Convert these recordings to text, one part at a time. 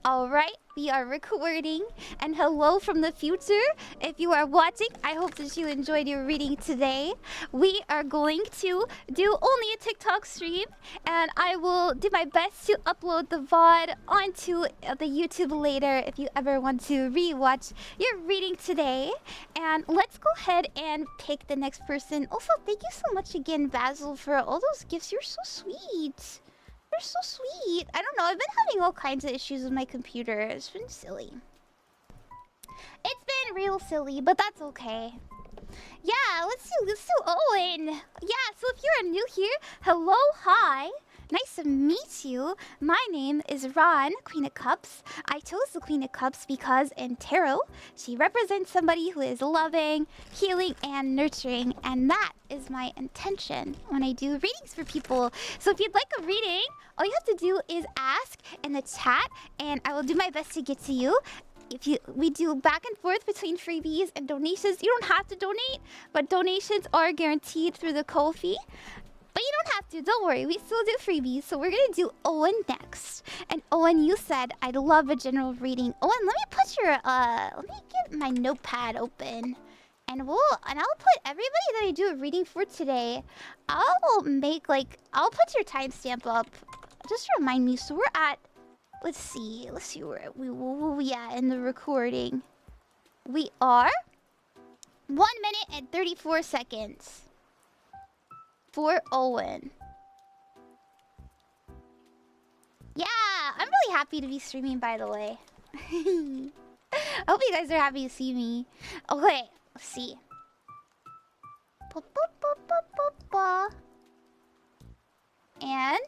Alright, we are recording. And hello from the future. If you are watching, I hope that you enjoyed your reading today. We are going to do only a TikTok stream. And I will do my best to upload the VOD onto the YouTube later if you ever want to rewatch your reading today. And let's go ahead and pick the next person. Also, thank you so much again, Basil, for all those gifts. You're so sweet. You're so sweet. I don't know. I've been having all kinds of issues with my computer. It's been silly. It's been real silly, but that's okay. Yeah, let's do Owen. Yeah, so if you're new here, hello, hi. Nice to meet you. My name is Ron, Queen of Cups. I chose the Queen of Cups because in tarot, she represents somebody who is loving, healing, and nurturing. And that is my intention when I do readings for people. So if you'd like a reading, all you have to do is ask in the chat, and I will do my best to get to you. We do back and forth between freebies and donations. You don't have to donate, but donations are guaranteed through the Ko-fi. But you don't have to, don't worry, we still do freebies. So we're gonna do Owen next. And Owen, you said I'd love a general reading. Owen, let me put your let me get my notepad open. And I'll put everybody that I do a reading for today. I'll put your timestamp up. Just to remind me, so we're at, let's see where we at in the recording. We are 1 minute and 34 seconds. For Owen. Yeah, I'm really happy to be streaming, by the way. I hope you guys are happy to see me. Okay, let's see. And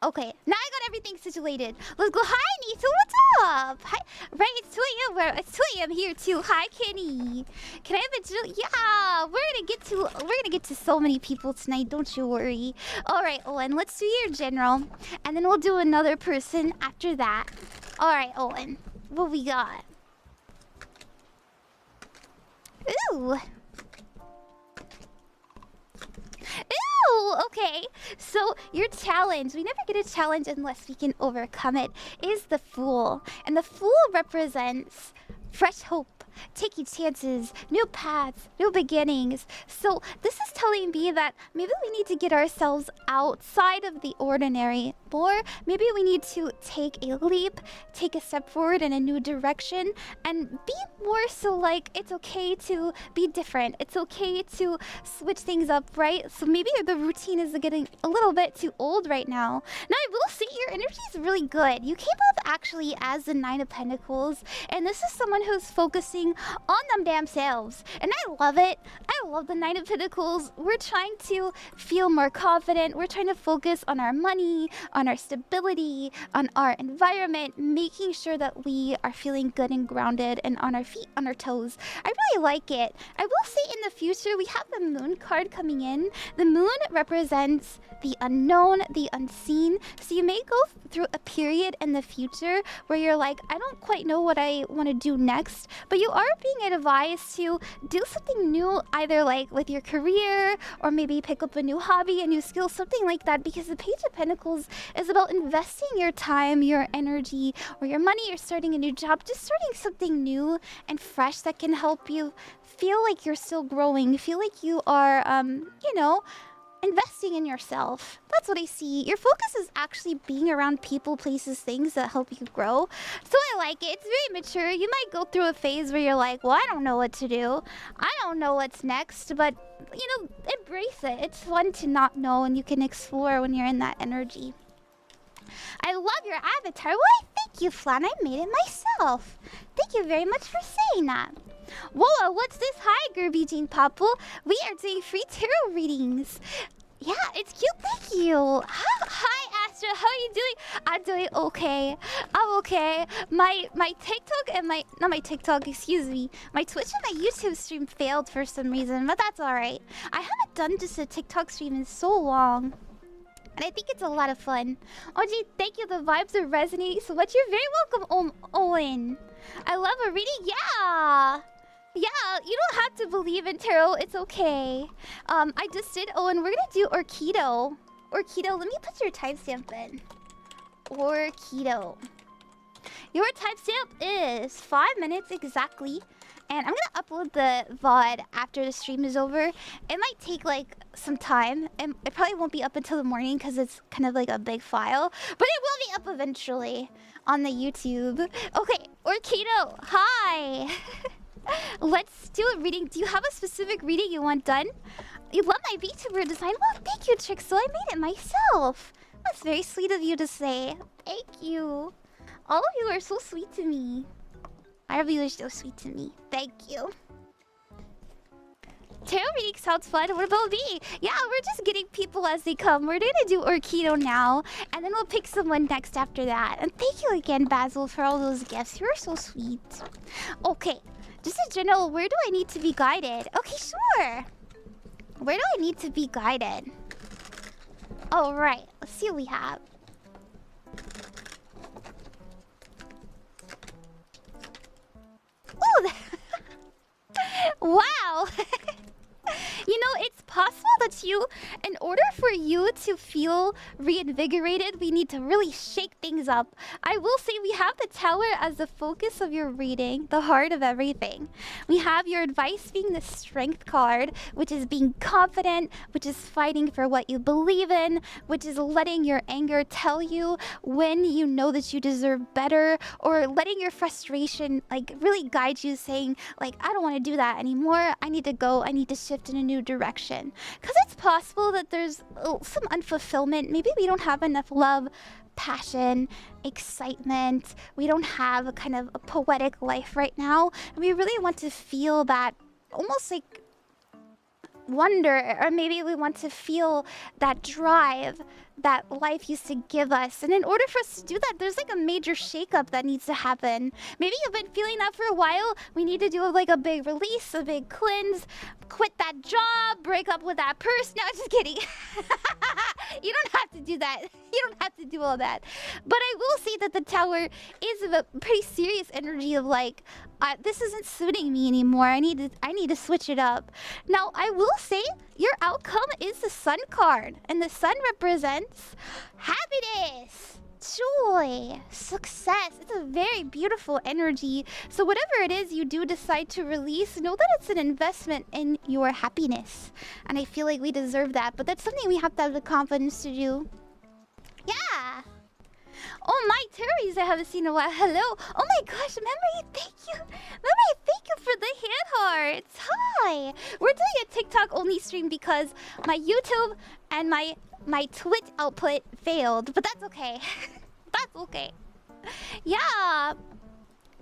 okay, now I got everything situated. Let's go. Hi, Nito. What's up? Hi. Right, it's 2 a.m. It's 2 a.m. here too. Hi, Kenny. Can I have a yeah? We're gonna get to so many people tonight. Don't you worry. All right, Owen. Let's do your general, and then we'll do another person after that. All right, Owen. What we got? Ooh. Ooh, okay. So your challenge, we never get a challenge unless we can overcome it, is the Fool. And the Fool represents fresh hope, taking chances, new paths, new beginnings. So this is telling me that maybe we need to get ourselves outside of the ordinary more. Maybe we need to take a leap, take a step forward in a new direction, and be more so like it's okay to be different. It's okay to switch things up, right? So maybe the routine is getting a little bit too old right now. Now I will say your energy is really good. You came up actually as the Nine of Pentacles, and this is someone who's focusing on them damn selves. And I love it. I love the Nine of Pentacles. We're trying to feel more confident. We're trying to focus on our money, on our stability, on our environment, making sure that we are feeling good and grounded and on our feet, on our toes. I really like it. I will say in the future, we have the Moon card coming in. The Moon represents the unknown, the unseen. So you may go through a period in the future where you're like, I don't quite know what I want to do next, but you are being advised to do something new, either like with your career or maybe pick up a new hobby, a new skill, something like that, because the Page of Pentacles is about investing your time, your energy, or your money, or starting a new job, just starting something new and fresh that can help you feel like you're still growing, feel like you are, investing in yourself. That's what I see. Your focus is actually being around people, places, things that help you grow. So I like it. It's very mature. You might go through a phase where you're like, well, I don't know what to do. I don't know what's next. But, embrace it. It's fun to not know, and you can explore when you're in that energy. I love your avatar. Why, thank you, Flan. I made it myself. Thank you very much for saying that. Whoa, what's this? Hi, GurbGenePopel. We are doing free tarot readings. Yeah, it's cute. Thank you. Hi, Astra. How are you doing? I'm doing okay. I'm okay. My TikTok and not my TikTok, excuse me. My Twitch and my YouTube stream failed for some reason, but that's alright. I haven't done just a TikTok stream in so long. And I think it's a lot of fun. Oh, gee, thank you. The vibes are resonating so much. You're very welcome, Owen. I love a reading. Yeah. Yeah, you don't have to believe in tarot. It's okay. I just did. Oh, and we're gonna do ORKIDO. ORKIDO, let me put your timestamp in. ORKIDO. Your timestamp is 5 minutes exactly. And I'm gonna upload the VOD after the stream is over. It might take like some time, and it probably won't be up until the morning because it's kind of like a big file. But it will be up eventually on the YouTube. Okay, ORKIDO, hi! Let's do a reading. Do you have a specific reading you want done? You love my VTuber design? Well, thank you, Trixstal. I made it myself. That's very sweet of you to say. Thank you. All of you are so sweet to me. All of you are so sweet to me. Thank you. Tarot reading sounds fun. What about me? Yeah, we're just getting people as they come. We're gonna do ORKIDO now, and then we'll pick someone next after that. And thank you again, Basil, for all those gifts. You're so sweet. Okay, just in general, where do I need to be guided? Okay, sure. Where do I need to be guided? All right, let's see what we have. Ooh, wow. You know, it's possible that in order for you to feel reinvigorated, we need to really shake things up. I will say we have the tower as the focus of your reading, the heart of everything. We have your advice being the strength card, which is being confident, which is fighting for what you believe in, which is letting your anger tell you when you know that you deserve better, or letting your frustration like really guide you, saying like, I don't want to do that anymore. I need to go. I need to shift in a new direction. Because it's possible that there's some unfulfillment. Maybe we don't have enough love, passion, excitement. We don't have a kind of a poetic life right now. And we really want to feel that almost like wonder, or maybe we want to feel that drive that life used to give us. And in order for us to do that, there's like a major shakeup that needs to happen. Maybe you've been feeling that for a while. We need to do like a big release, a big cleanse, quit that job, break up with that person. No, just kidding. You don't have to do that. You don't have to do all that. But I will say that the tower is a pretty serious energy of like, this isn't suiting me anymore. I need to switch it up. Now, I will say your outcome is the sun card, and the sun represents happiness, joy, success. It's a very beautiful energy. So whatever it is you do decide to release, know that it's an investment in your happiness. And I feel like we deserve that, but that's something we have to have the confidence to do. Yeah. Oh my, Terry's I haven't seen in a while. Hello. Oh my gosh, Memory, thank you. Memory, thank you for the hand hearts. Hi. We're doing a TikTok only stream because my YouTube and my Twitch output failed, but that's okay. That's okay. Yeah.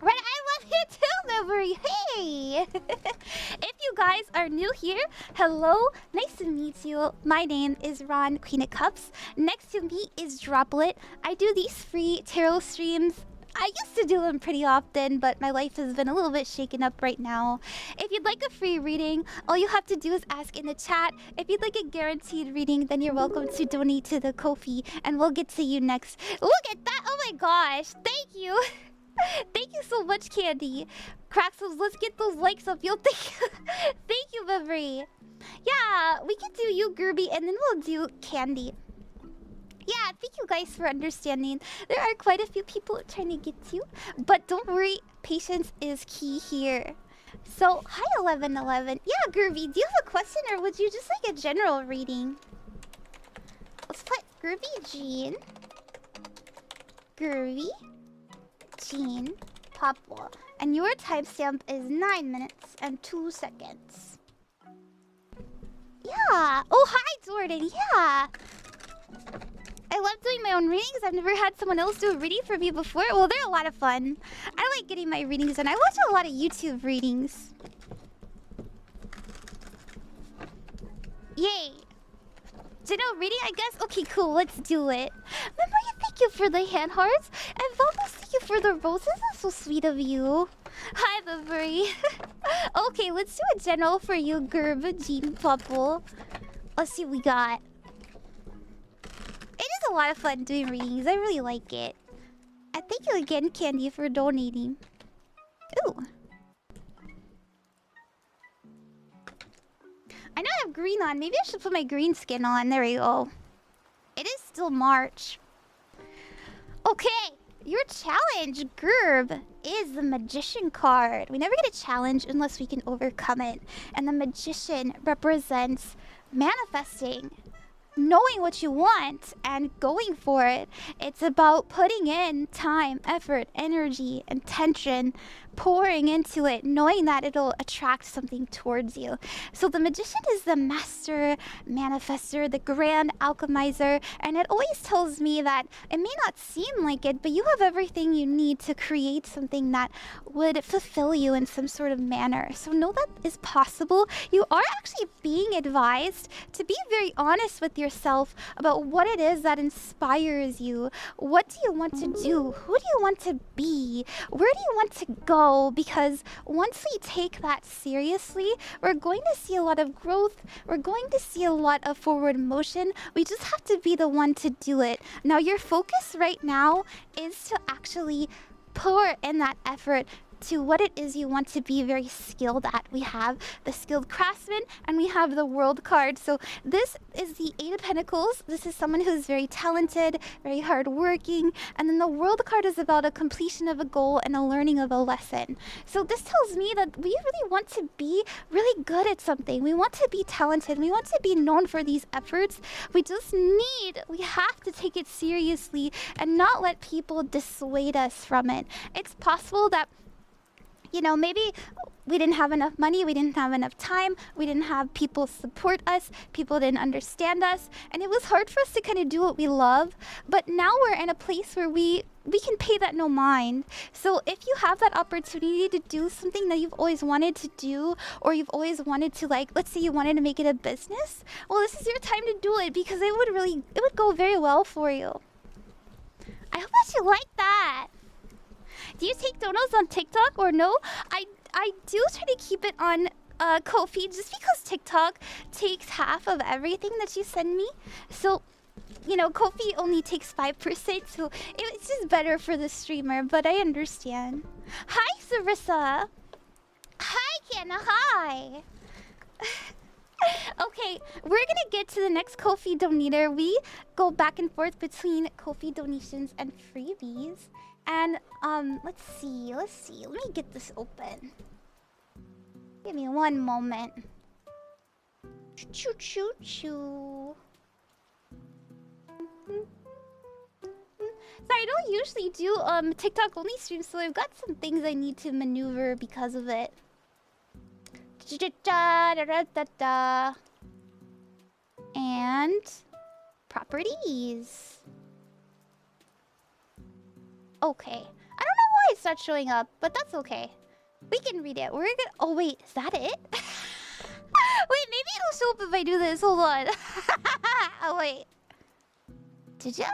Right, I love you too, Memory. Hey! If you guys are new here, hello, nice to meet you. My name is Ron, Queen of Cups. Next to me is Droplet. I do these free tarot streams. I used to do them pretty often, but my life has been a little bit shaken up right now. If you'd like a free reading, all you have to do is ask in the chat. If you'd like a guaranteed reading, then you're welcome to donate to the Ko-fi, and we'll get to you next. Look at that! Oh my gosh! Thank you! Thank you so much, Candy. Craxels, let's get those likes up. Yo, thank you, Memory. Yeah, we can do you, Gerby, and then we'll do Candy. Yeah, thank you guys for understanding. There are quite a few people trying to get to, but don't worry, patience is key here. So, hi 1111. Yeah, Gerby, do you have a question, or would you just like a general reading? Let's put Gerby Jean. Gerby Jean Popel. And your timestamp is 9 minutes and 2 seconds. Yeah. Oh, hi, Jordan. Yeah. I love doing my own readings. I've never had someone else do a reading for me before. Well, they're a lot of fun. I like getting my readings done. I watch a lot of YouTube readings. Yay. General reading, I guess? Okay, cool. Let's do it. Memory, thank you for the hand hearts. And Vamos, thank you for the roses. That's so sweet of you. Hi, Memory. Okay, let's do a general for you, GurbGenePopel. Let's see what we got. It is a lot of fun doing readings. I really like it. And thank you again, Candy, for donating. Ooh. I know I have green on. Maybe I should put my green skin on. There we go. It is still March. Okay. Your challenge, Gurb, is the Magician card. We never get a challenge unless we can overcome it. And the Magician represents manifesting, knowing what you want and going for it. It's about putting in time, effort, energy, intention, pouring into it, knowing that it'll attract something towards you. So the Magician is the master manifester, the grand alchemizer, and it always tells me that it may not seem like it, but you have everything you need to create something that would fulfill you in some sort of manner. So know that is possible. You are actually being advised to be very honest with yourself about what it is that inspires you. What do you want to do? Who do you want to be? Where do you want to go? Because once we take that seriously, we're going to see a lot of growth. We're going to see a lot of forward motion. We just have to be the one to do it. Now, your focus right now is to actually pour in that effort to what it is you want to be very skilled at. We have the skilled craftsman and we have the world card. So this is the Eight of Pentacles. This is someone who's very talented, very hardworking. And then the world card is about a completion of a goal and a learning of a lesson. So this tells me that we really want to be really good at something. We want to be talented. We want to be known for these efforts. We have to take it seriously and not let people dissuade us from it. It's possible that, you know, maybe we didn't have enough money, we didn't have enough time, we didn't have people support us, people didn't understand us, and it was hard for us to kind of do what we love. But now we're in a place where we can pay that no mind. So if you have that opportunity to do something that you've always wanted to do, or you've always wanted to, like, let's say you wanted to make it a business, well, this is your time to do it, because it would go very well for you. I hope that you like that. Do you take donos on TikTok or no? I do try to keep it on Ko-fi just because TikTok takes half of everything that you send me. So, you know, Ko-fi only takes 5%, so it's just better for the streamer, but I understand. Hi, Sarissa! Hi, Kiana, hi! Okay, we're gonna get to the next Ko-fi donator. We go back and forth between Ko-fi donations and freebies. And, let's see. Let me get this open. Give me one moment. Choo choo choo. Sorry, I don't usually do, TikTok only streams, so I've got some things I need to maneuver because of it. And properties. Okay. I don't know why it's not showing up, but that's okay. We can read it. We're gonna... Oh, wait. Is that it? Wait, maybe it'll show up if I do this. Hold on. Oh, wait. Did you?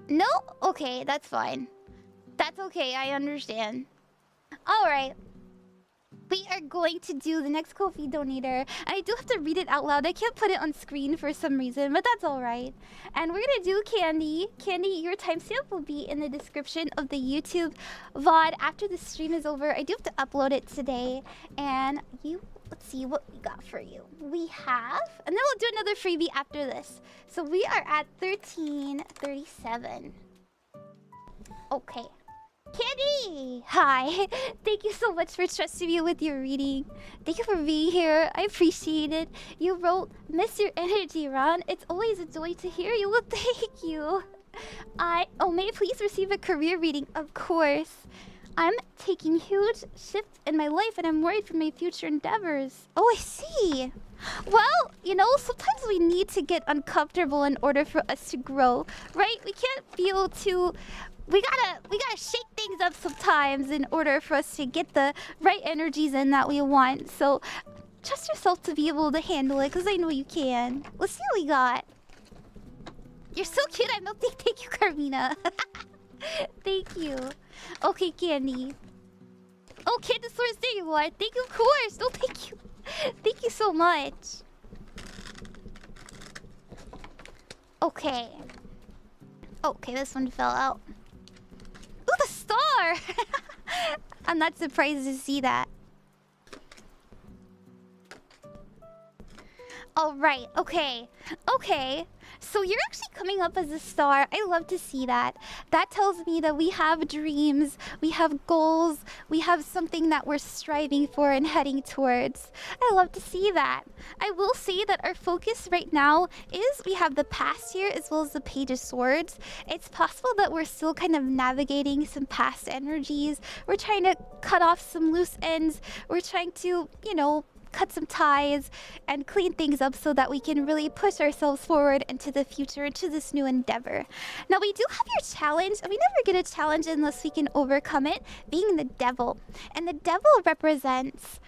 No? Okay, that's fine. That's okay. I understand. Alright. We are going to do the next Ko-fi donator. I do have to read it out loud. I can't put it on screen for some reason, but that's alright. And we're gonna do Candy. Candy, your timestamp will be in the description of the YouTube VOD after the stream is over. I do have to upload it today. And let's see what we got for you. We have... And then we'll do another freebie after this. So we are at 1337. Okay. Candy! Hi! Thank you so much for trusting me with your reading. Thank you for being here. I appreciate it. You wrote, "Miss your energy, Ron. It's always a joy to hear you." Well, thank you. Oh, may I please receive a career reading? Of course. I'm taking huge shifts in my life and I'm worried for my future endeavors. Oh, I see. Well, you know, sometimes we need to get uncomfortable in order for us to grow, right? We can't feel too... We gotta shake things up sometimes in order for us to get the right energies in that we want. So trust yourself to be able to handle it, because I know you can. Let's see what we got. You're so cute. I'm not... Thank you, Carmina. Thank you. Okay, Candy. Oh, Candasaurus, there you are. Thank you, of course. No, thank you. Thank you so much. Okay. Okay, this one fell out. Ooh, the star! I'm not surprised to see that. Alright, okay. Okay. So you're actually coming up as a star. I love to see that. That tells me that we have dreams, we have goals, we have something that we're striving for and heading towards. I love to see that. I will say that our focus right now is we have the past here as well as the Page of Swords. It's possible that we're still kind of navigating some past energies. We're trying to cut off some loose ends. We're trying to, you know, cut some ties and clean things up so that we can really push ourselves forward into the future, into this new endeavor. Now, we do have your challenge, and we never get a challenge unless we can overcome it, being the devil. And the devil represents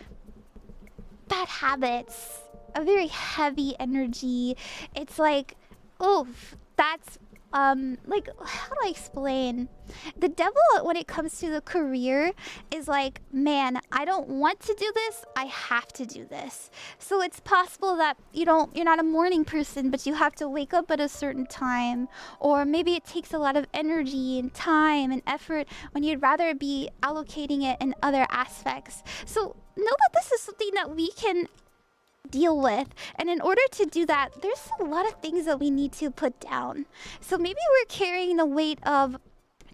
bad habits, a very heavy energy. It's like, oof, that's like, how do I explain? The devil, when it comes to the career, is like, man, I don't want to do this, I have to do this. So it's possible that you're not a morning person, but you have to wake up at a certain time, or maybe it takes a lot of energy and time and effort when you'd rather be allocating it in other aspects. So know that this is something that we can deal with, and in order to do that, there's a lot of things that we need to put down. So maybe we're carrying the weight of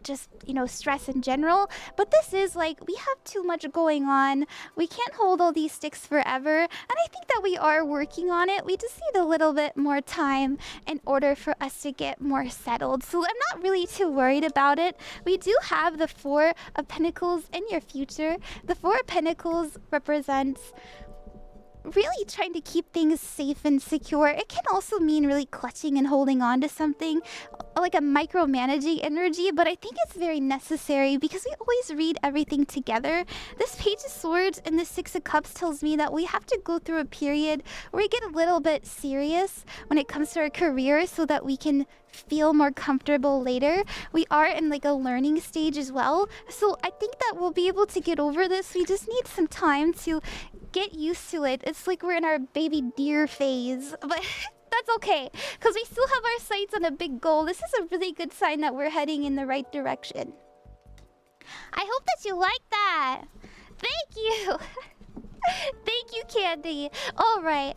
just, you know, stress in general, but this is like, we have too much going on. We can't hold all these sticks forever, and I think that we are working on it. We just need a little bit more time in order for us to get more settled. So I'm not really too worried about it. We do have the Four of Pentacles in your future. The Four of Pentacles represents really trying to keep things safe and secure. It can also mean really clutching and holding on to something, like a micromanaging energy, but I think it's very necessary because we always read everything together. This Page of Swords and the Six of Cups tells me that we have to go through a period where we get a little bit serious when it comes to our career so that we can feel more comfortable later. We are in like a learning stage as well, so I think that we'll be able to get over this. We just need some time to get used to it. It's like we're in our baby deer phase, but that's okay because we still have our sights on a big goal. This is a really good sign that we're heading in the right direction. I hope that you like that. Thank you. Thank you, Candy. All right,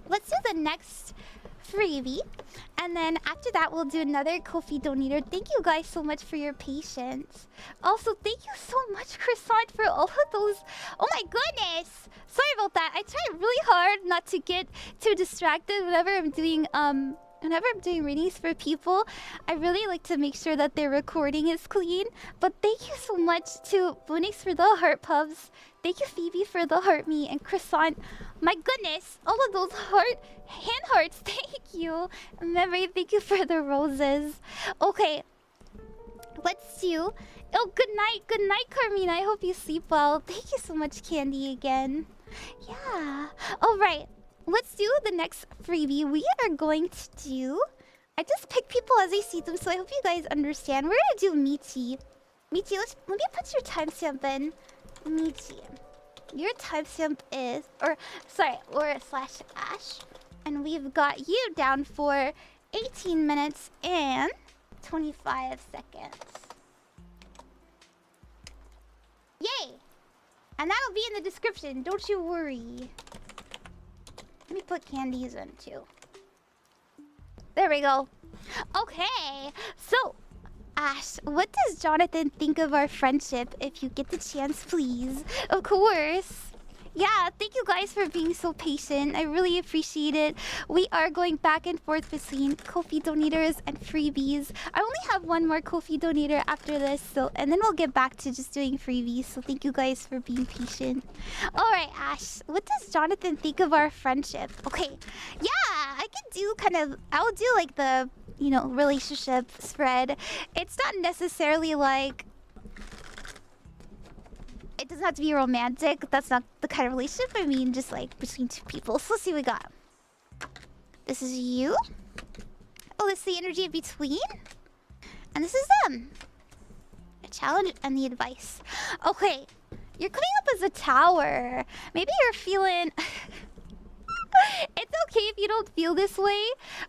let's do the next freebie, and then after that we'll do another Ko-fi donator. Thank you guys so much for your patience. Also, thank you so much, Croissant, for all of those. Oh my goodness, sorry about that. I try really hard not to get too distracted whenever I'm doing readings for people. I really like to make sure that their recording is clean. But thank you so much to Bunix for the heart pubs. Thank you, Phoebe, for the heart me, and Croissant. My goodness, all of those hand hearts. Thank you. Memory, thank you for the roses. Okay, let's do. Oh, good night, Carmina. I hope you sleep well. Thank you so much, Candy, again. Yeah. All right. Let's do the next freebie. We are going to do... I just pick people as I see them, so I hope you guys understand. We're gonna do Michi. Michi, let me put your timestamp in. Michi. Your timestamp is... or slash Ash. And we've got you down for 18 minutes and 25 seconds. Yay! And that'll be in the description, don't you worry. Let me put candies in too. There we go. Okay, so Ash, what does Jonathan think of our friendship? If you get the chance, please. Of course. Yeah, thank you guys for being so patient. I really appreciate it. We are going back and forth between Ko-fi donators and freebies. I only have one more Ko-fi donator after this, so and then we'll get back to just doing freebies. So thank you guys for being patient. All right, Ash, what does Jonathan think of our friendship? Okay, yeah, I can do I'll do like the, you know, relationship spread. It's not necessarily like... It doesn't have to be romantic. That's not the kind of relationship. I mean, just like between two people. So let's see what we got. This is you. Oh, this is the energy in between. And this is them. The challenge and the advice. Okay. You're coming up as a tower. Maybe you're feeling... It's okay if you don't feel this way.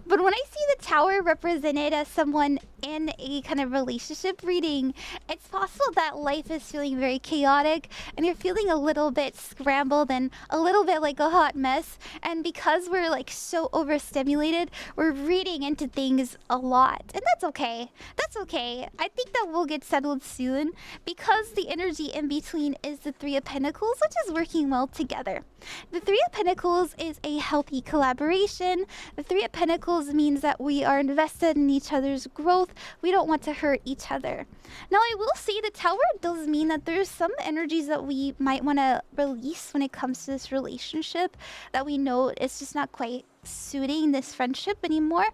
But when I see the tower represented as someone in a kind of relationship reading, it's possible that life is feeling very chaotic and you're feeling a little bit scrambled and a little bit like a hot mess. And because we're like so overstimulated, we're reading into things a lot. And that's okay. That's okay. I think that we'll get settled soon because the energy in between is the Three of Pentacles, which is working well together. The Three of Pentacles is a healthy collaboration. The Three of Pentacles means that we are invested in each other's growth. We don't want to hurt each other. Now, I will say the Tower does mean that there's some energies that we might want to release when it comes to this relationship, that we know it's just not quite suiting this friendship anymore.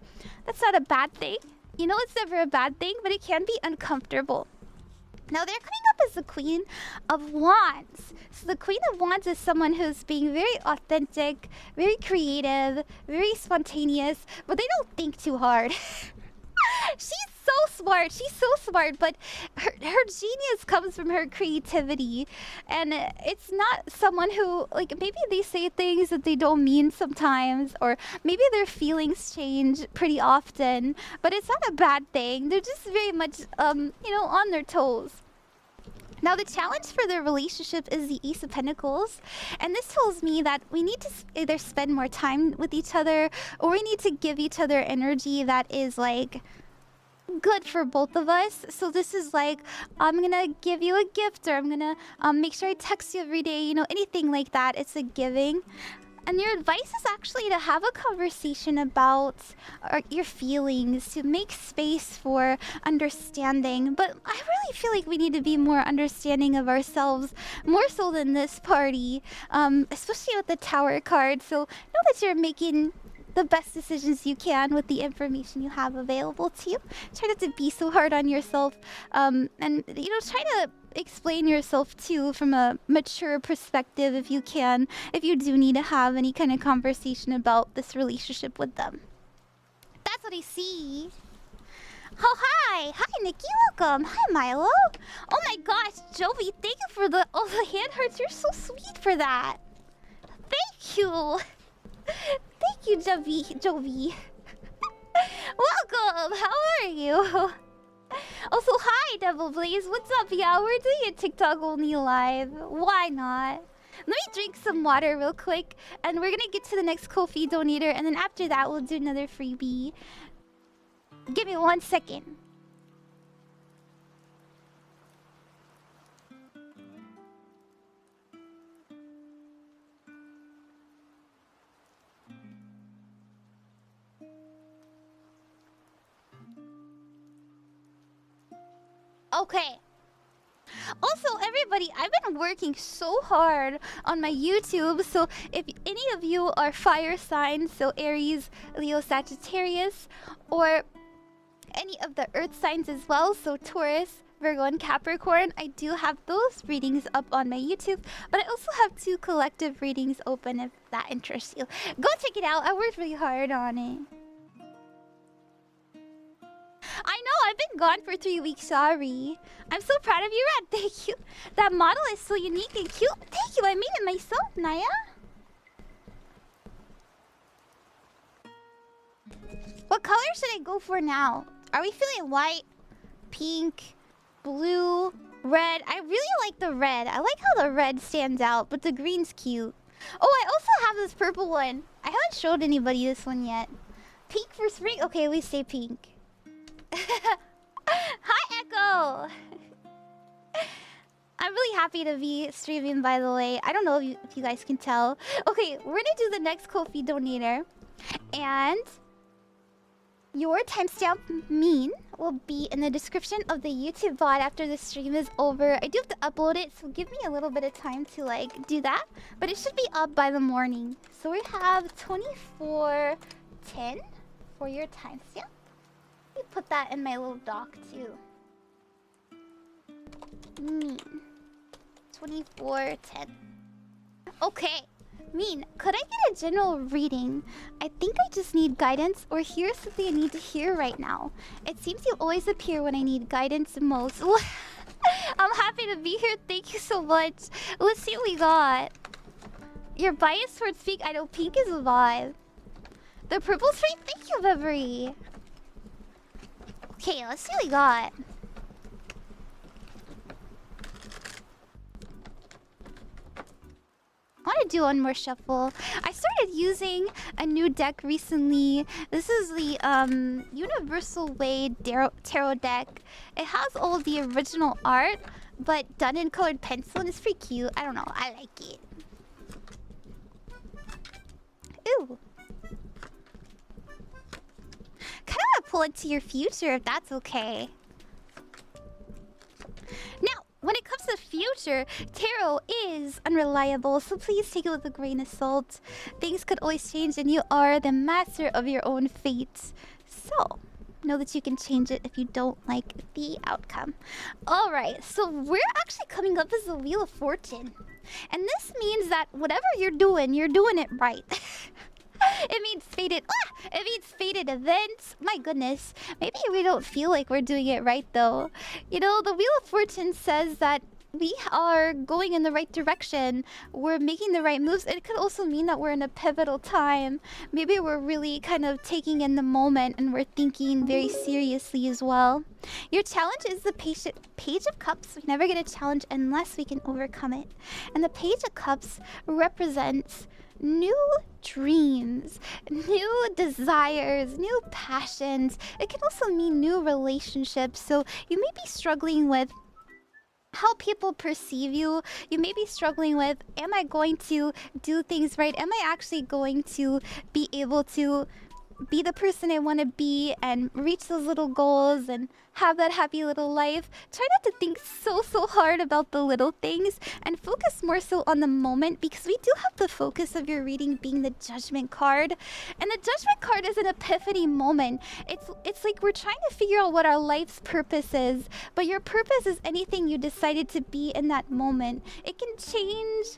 That's not a bad thing. You know, it's never a bad thing, but it can be uncomfortable. Now, they're coming up as the Queen of Wands. So the Queen of Wands is someone who's being very authentic, very creative, very spontaneous, but they don't think too hard. She's so smart. She's so smart, but her genius comes from her creativity. And it's not someone who, like, maybe they say things that they don't mean sometimes, or maybe their feelings change pretty often, but it's not a bad thing. They're just very much, you know, on their toes. Now, the challenge for their relationship is the Ace of Pentacles. And this tells me that we need to either spend more time with each other, or we need to give each other energy that is, like, good for both of us. So this is like, I'm gonna give you a gift, or I'm gonna make sure I text you every day, you know, anything like that. It's a giving. And your advice is actually to have a conversation about your feelings, to make space for understanding. But I really feel like we need to be more understanding of ourselves, more so than this party, especially with the Tower card. So know that you're making the best decisions you can with the information you have available to you. Try not to be so hard on yourself, and, you know, try to explain yourself too from a mature perspective if you can, if you do need to have any kind of conversation about this relationship with them. That's what I see. Oh, hi! Hi, Nikki, welcome! Hi, Milo! Oh my gosh, Jovi, thank you for all the hand hearts. You're so sweet for that. Thank you! Thank you, Jovi. Welcome! How are you? Also, hi, Devil Blaze. What's up? Yeah, we're doing a TikTok only live. Why not? Let me drink some water real quick, and we're gonna get to the next Ko-fi donator, and then after that, we'll do another freebie. Give me 1 second. Okay. Also, everybody, I've been working so hard on my YouTube, so if any of you are fire signs, so Aries, Leo, Sagittarius, or any of the earth signs as well, so Taurus, Virgo, and Capricorn, I do have those readings up on my YouTube, but I also have 2 collective readings open if that interests you. Go check it out. I worked really hard on it. I know, I've been gone for 3 weeks, sorry. I'm so proud of you, Red. Thank you. That model is so unique and cute. Thank you, I made it myself, Naya. What color should I go for now? Are we feeling white, pink, blue, red? I really like the red. I like how the red stands out, but the green's cute. Oh, I also have this purple one. I haven't showed anybody this one yet. Pink for spring? Okay, we say pink. Hi, Echo! I'm really happy to be streaming, by the way. I don't know if you guys can tell. Okay, we're gonna do the next Ko-fi donator. And your timestamp mean will be in the description of the YouTube VOD after the stream is over. I do have to upload it, so give me a little bit of time to, like, do that. But it should be up by the morning. So we have 24:10 for your timestamp. Let me put that in my little doc too. Mean 24:10. Okay, Mean, could I get a general reading? I think I just need guidance, or hear something I need to hear right now. It seems you always appear when I need guidance the most. I'm happy to be here. Thank you so much. Let's see what we got. You're biased towards pink. I know pink is a vibe. The purple's free. Thank you, Beverly. Okay, let's see what we got. I want to do one more shuffle. I started using a new deck recently. This is the Universal Way Tarot deck. It has all the original art, but done in colored pencil, and it's pretty cute. I don't know. I like it. Ooh. Kind of want to pull into your future if that's okay. Now, when it comes to the future, tarot is unreliable, so please take it with a grain of salt. Things could always change, and you are the master of your own fate. So, know that you can change it if you don't like the outcome. Alright, so we're actually coming up as the Wheel of Fortune. And this means that whatever you're doing it right. It means fated events. My goodness. Maybe we don't feel like we're doing it right though. You know, the Wheel of Fortune says that we are going in the right direction. We're making the right moves. It could also mean that we're in a pivotal time. Maybe we're really kind of taking in the moment and we're thinking very seriously as well. Your challenge is the Page of Cups. We never get a challenge unless we can overcome it. And the Page of Cups represents new dreams, new desires, new passions. It can also mean new relationships. So you may be struggling with how people perceive you. You may be struggling with, am I going to do things right? Am I actually going to be able to be the person I want to be and reach those little goals and have that happy little life? Try not to think so hard about the little things and focus more so on the moment, because we do have the focus of your reading being the Judgment card. And the Judgment card is an epiphany moment. It's like we're trying to figure out what our life's purpose is, but your purpose is anything you decided to be in that moment. It can change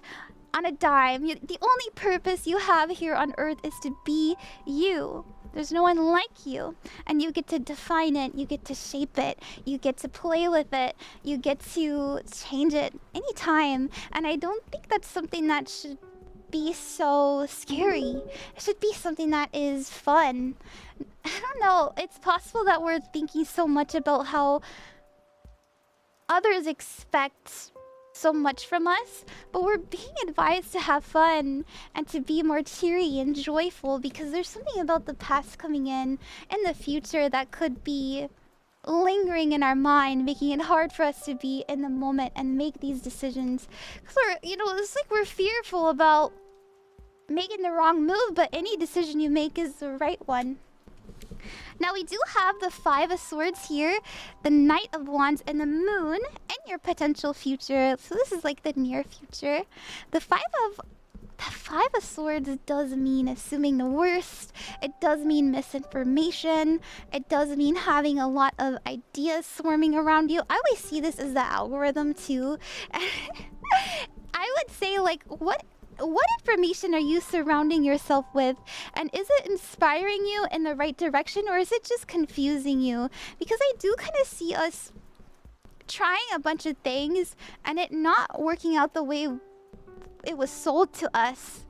on a dime. The only purpose you have here on Earth is to be you. There's no one like you. And you get to define it. You get to shape it. You get to play with it. You get to change it anytime. And I don't think that's something that should be so scary. It should be something that is fun. I don't know. It's possible that we're thinking so much about how others expect so much from us, but we're being advised to have fun and to be more cheery and joyful, because there's something about the past coming in the future that could be lingering in our mind, making it hard for us to be in the moment and make these decisions. Because it's like we're fearful about making the wrong move, but any decision you make is the right one. Now we do have the Five of Swords here, the Knight of Wands, and the Moon, and your potential future. So this is like the near future. The Five of Swords does mean assuming the worst. It does mean misinformation. It does mean having a lot of ideas swarming around you. I always see this as the algorithm too. I would say, like, what information are you surrounding yourself with? And is it inspiring you in the right direction, or is it just confusing you? Because I do kind of see us trying a bunch of things and it not working out the way it was sold to us.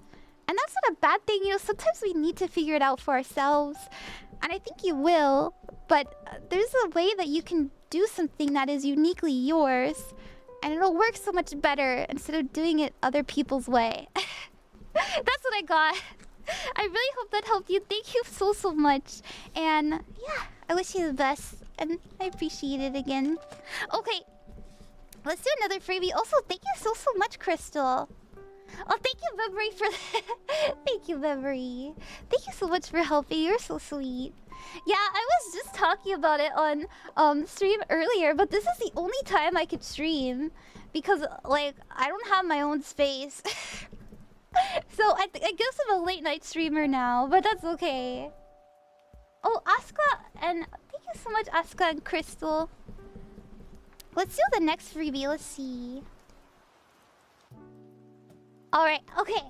And that's not a bad thing. Sometimes we need to figure it out for ourselves. And I think you will. But there's a way that you can do something that is uniquely yours. And it'll work so much better instead of doing it other people's way. That's what I got. I really hope that helped you. Thank you so much. And yeah, I wish you the best. And I appreciate it again. Okay, let's do another freebie. Also, thank you so much, Crystal. Oh, thank you, Beverly, for thank you, Beverly. Thank you so much for helping. You're so sweet. Yeah, I was just talking about it on stream earlier, but this is the only time I could stream because, like, I don't have my own space. So I guess I'm a late night streamer now, but that's okay. Oh, Asuka, and thank you so much, Asuka and Crystal. Let's do the next freebie. Let's see. Alright, okay.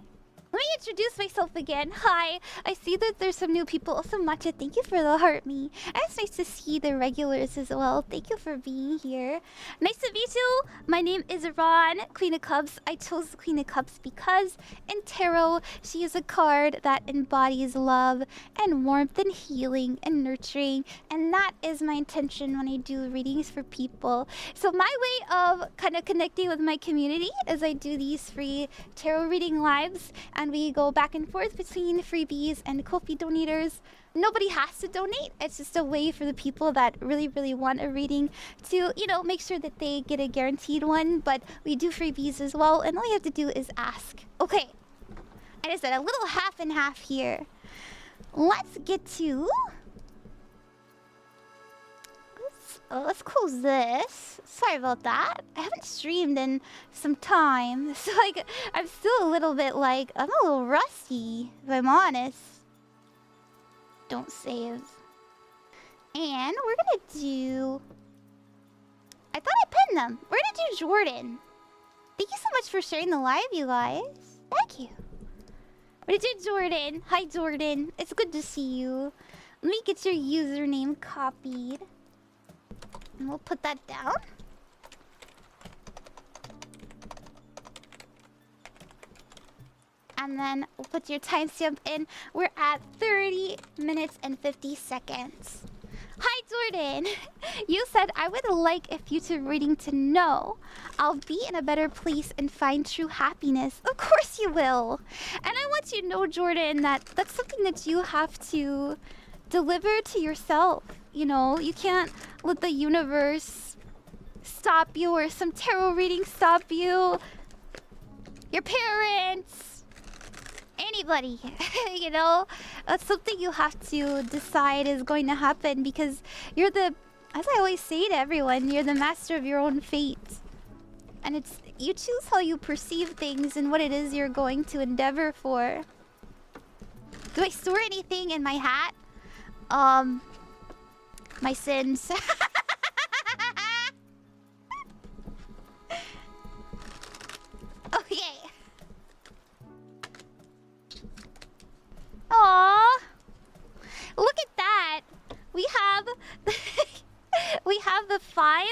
Let me introduce myself again. Hi, I see that there's some new people. Also, Matcha, thank you for the heart me. And it's nice to see the regulars as well. Thank you for being here. Nice to meet you, My name is Ron, Queen of Cups. I chose the Queen of Cups because in tarot, she is a card that embodies love and warmth and healing and nurturing. And that is my intention when I do readings for people. So my way of kind of connecting with my community is I do these free tarot reading lives. And we go back and forth between freebies and Ko-fi donators. Nobody has to donate. It's just a way for the people that really, really want a reading to, you know, make sure that they get a guaranteed one. But we do freebies as well, and all you have to do is ask. Okay, I just said a little half and half here. Let's get to... Let's close this. Sorry about that. I haven't streamed in some time. So, like, I'm still a little bit, like, I'm a little rusty, if I'm honest. Don't save. And we're gonna do... I thought I pinned them. We're gonna do Jordan. Thank you so much for sharing the live, you guys. Thank you. We're gonna do Jordan. Hi, Jordan. It's good to see you. Let me get your username copied. And we'll put that down. And then we'll put your timestamp in. We're at 30 minutes and 50 seconds. Hi, Jordan. You said I would like a future reading to know I'll be in a better place and find true happiness. Of course you will. And I want you to know, Jordan, that that's something that you have to deliver to yourself. You know, you can't let the universe stop you or some tarot reading stop you. Your parents. Anybody, you know, that's something you have to decide is going to happen because you're the, as I always say to everyone, you're the master of your own fate. And it's, you choose how you perceive things and what it is you're going to endeavor for. Do I store anything in my hat? My sins. Okay. Aww. Look at that. We have we have the 5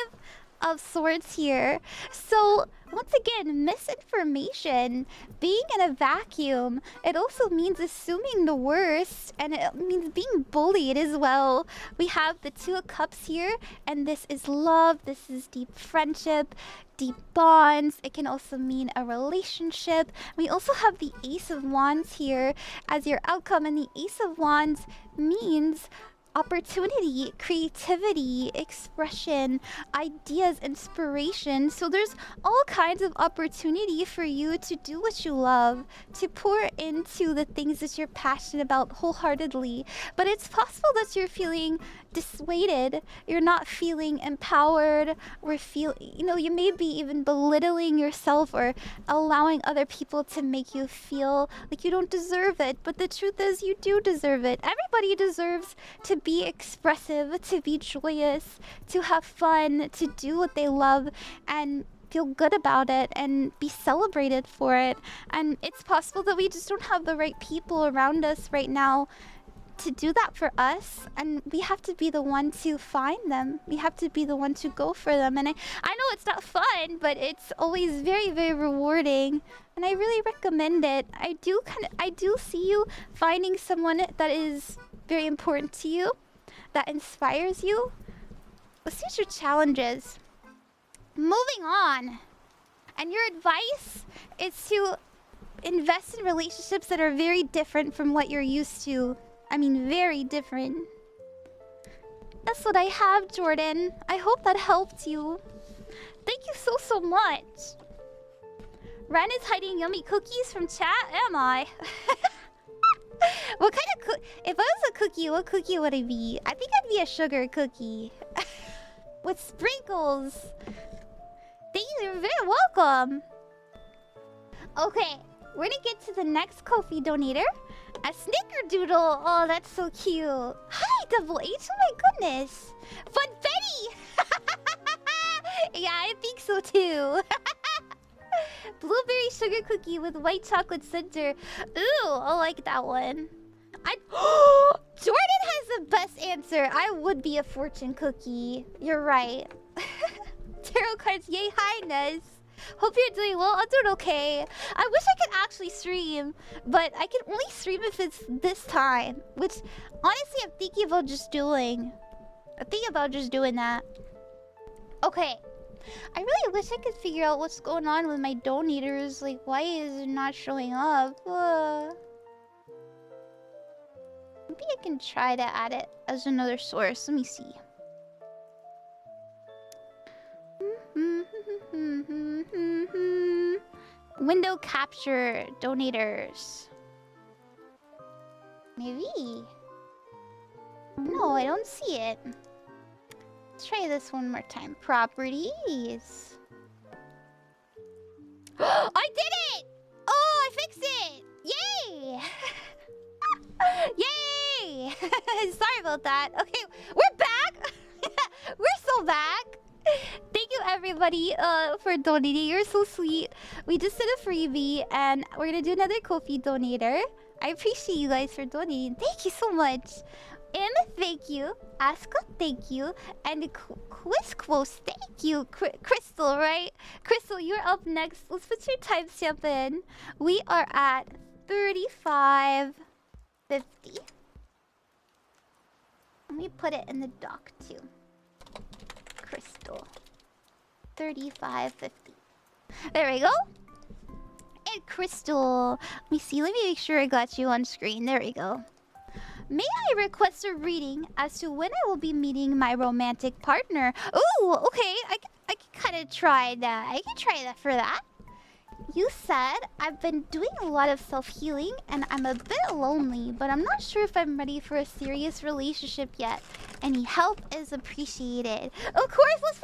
of Swords here. So once again, misinformation, being in a vacuum, it also means assuming the worst, and it means being bullied as well. We have the 2 of Cups here, and this is love, this is deep friendship, deep bonds. It can also mean a relationship. We also have the Ace of Wands here as your outcome, and the Ace of Wands means opportunity, creativity, expression, ideas, inspiration. So there's all kinds of opportunity for you to do what you love, to pour into the things that you're passionate about wholeheartedly. But it's possible that you're feeling dissuaded, you're not feeling empowered, or you may be even belittling yourself or allowing other people to make you feel like you don't deserve it. But the truth is, you do deserve it. Everybody deserves to be expressive, to be joyous, to have fun, to do what they love, and feel good about it and be celebrated for it. And it's possible that we just don't have the right people around us right now to do that for us, and we have to be the one to find them. We have to be the one to go for them. And I know it's not fun, but it's always very, very rewarding, and I really recommend it. I do see you finding someone that is very important to you, that inspires you. Let's see what your challenge is. Moving on. And your advice is to invest in relationships that are very different from what you're used to. I mean, very different. That's what I have, Jordan. I hope that helped you. Thank you so much. Ren is hiding yummy cookies from chat? Am I? What kind of if I was a cookie, what cookie would I be? I think I'd be a sugar cookie. With sprinkles. Thank you, you're very welcome. Okay, we're gonna get to the next Ko-fi donator. A snickerdoodle. Oh, that's so cute. Hi, Double H. Oh my goodness. Fun Betty. Yeah, I think so too. Blueberry sugar cookie with white chocolate center. Ooh, I like that one. Jordan has the best answer. I would be a fortune cookie. You're right. tarot cards. Yay, highness. Hope you're doing well. I'm doing okay. I wish I could actually stream, but I can only stream if it's this time. Which, honestly, I'm thinking about just doing. I'm thinking about just doing that. Okay. I really wish I could figure out what's going on with my donators. Like, why is it not showing up? Maybe I can try to add it as another source. Let me see. Window capture donators. Maybe. No, I don't see it. Let's try this one more time. Properties. I did it! Oh, I fixed it! Yay! Yay! Sorry about that. Okay, we're back! We're so back! Thank you everybody for donating. You're so sweet. We just did a freebie and we're gonna do another Ko-fi donator. I appreciate you guys for donating. Thank you so much. Thank you. Asuka, thank you. And Quisquos, thank you. Trixstal, right? Trixstal, you're up next. Let's put your timestamp in. We are at 35:50. Let me put it in the doc too. Trixstal. 35:50. There we go. And Trixstal. Let me see. Let me make sure I got you on screen. There we go. May I request a reading as to when I will be meeting my romantic partner? Ooh, okay. I can kind of try that. I can try that for that. You said I've been doing a lot of self-healing and I'm a bit lonely, but I'm not sure if I'm ready for a serious relationship yet. Any help is appreciated. Of course, let's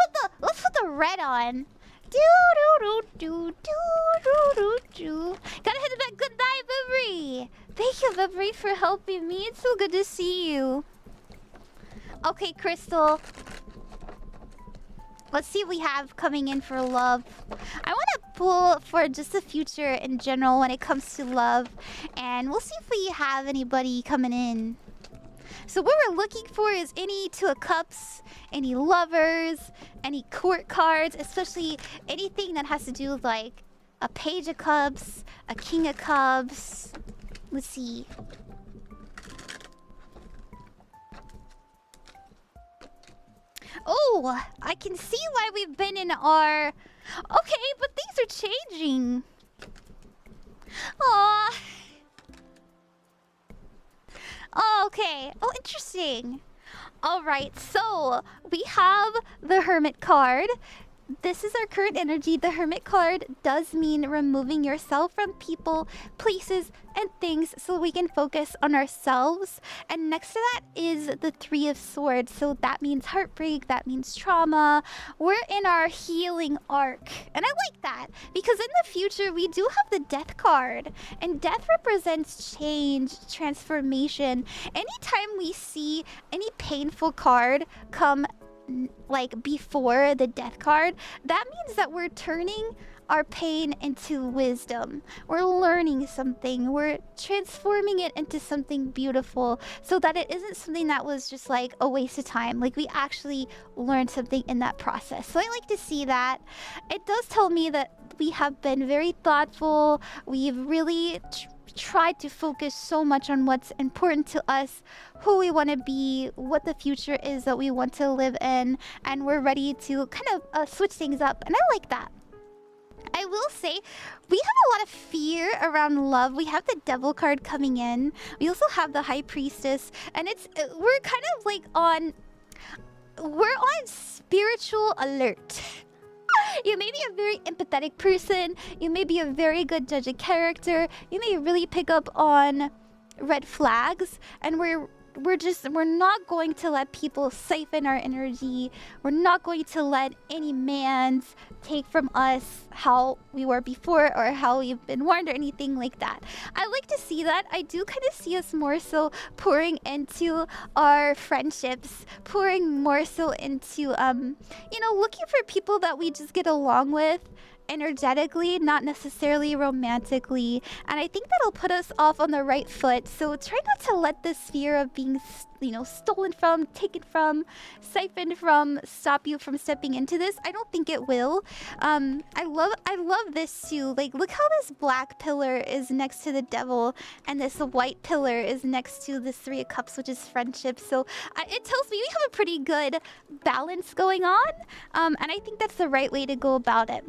put the red on. Do do do do do do do. Gotta hit the back. Good night, Vibri. Thank you, Vibri, for helping me. It's so good to see you. Okay, Trixstal. Let's see what we have coming in for love. I want to pull for just the future in general when it comes to love. And we'll see if we have anybody coming in. So what we're looking for is any Two of Cups, any lovers, any court cards, especially anything that has to do with like a Page of Cups, a King of Cups. Let's see. Oh, I can see why we've been in our... Okay, but things are changing. Aww. Oh, okay. Oh, interesting. Alright, so we have the Hermit card. This is our current energy. The Hermit card does mean removing yourself from people, places, and things so we can focus on ourselves. And next to that is the Three of Swords. So that means heartbreak, that means trauma. We're in our healing arc. And I like that because in the future we do have the Death card. And Death represents change, transformation. Anytime we see any painful card come like before the Death card, that means that we're turning our pain into wisdom. We're learning something. We're transforming it into something beautiful so that it isn't something that was just like a waste of time. Like we actually learned something in that process. So I like to see that. It does tell me that we have been very thoughtful. We've really tried to focus so much on what's important to us, who we want to be, what the future is that we want to live in, and we're ready to kind of switch things up. And I like that. I will say, we have a lot of fear around love. We have the Devil card coming in. We also have the High Priestess, and we're kind of like we're on spiritual alert. You may be a very empathetic person. You may be a very good judge of character. You may really pick up on red flags, and we're not going to let people siphon our energy. We're not going to let any man's take from us how we were before or how we've been warned or anything like that. I like to see that. I do kind of see us more so pouring into our friendships, pouring more so into looking for people that we just get along with energetically, not necessarily romantically. And I think that'll put us off on the right foot. So try not to let this fear of being, stolen from, taken from, siphoned from, stop you from stepping into this. I don't think it will. I love this too. Like, look how this black pillar is next to the devil, and this white pillar is next to this Three of Cups, which is friendship. So it tells me we have a pretty good balance going on, and I think that's the right way to go about it.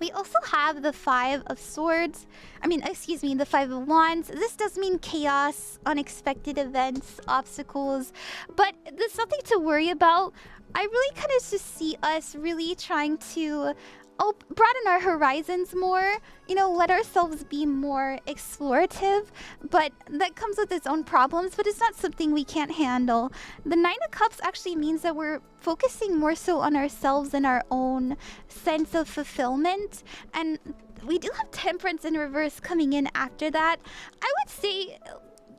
We also have the Five of Swords. The Five of Wands. This does mean chaos, unexpected events, obstacles, but there's nothing to worry about. I really kind of just see us really trying to broaden our horizons more, let ourselves be more explorative, but that comes with its own problems, but it's not something we can't handle. The Nine of Cups actually means that we're focusing more so on ourselves and our own sense of fulfillment, and we do have Temperance in reverse coming in after that. I would say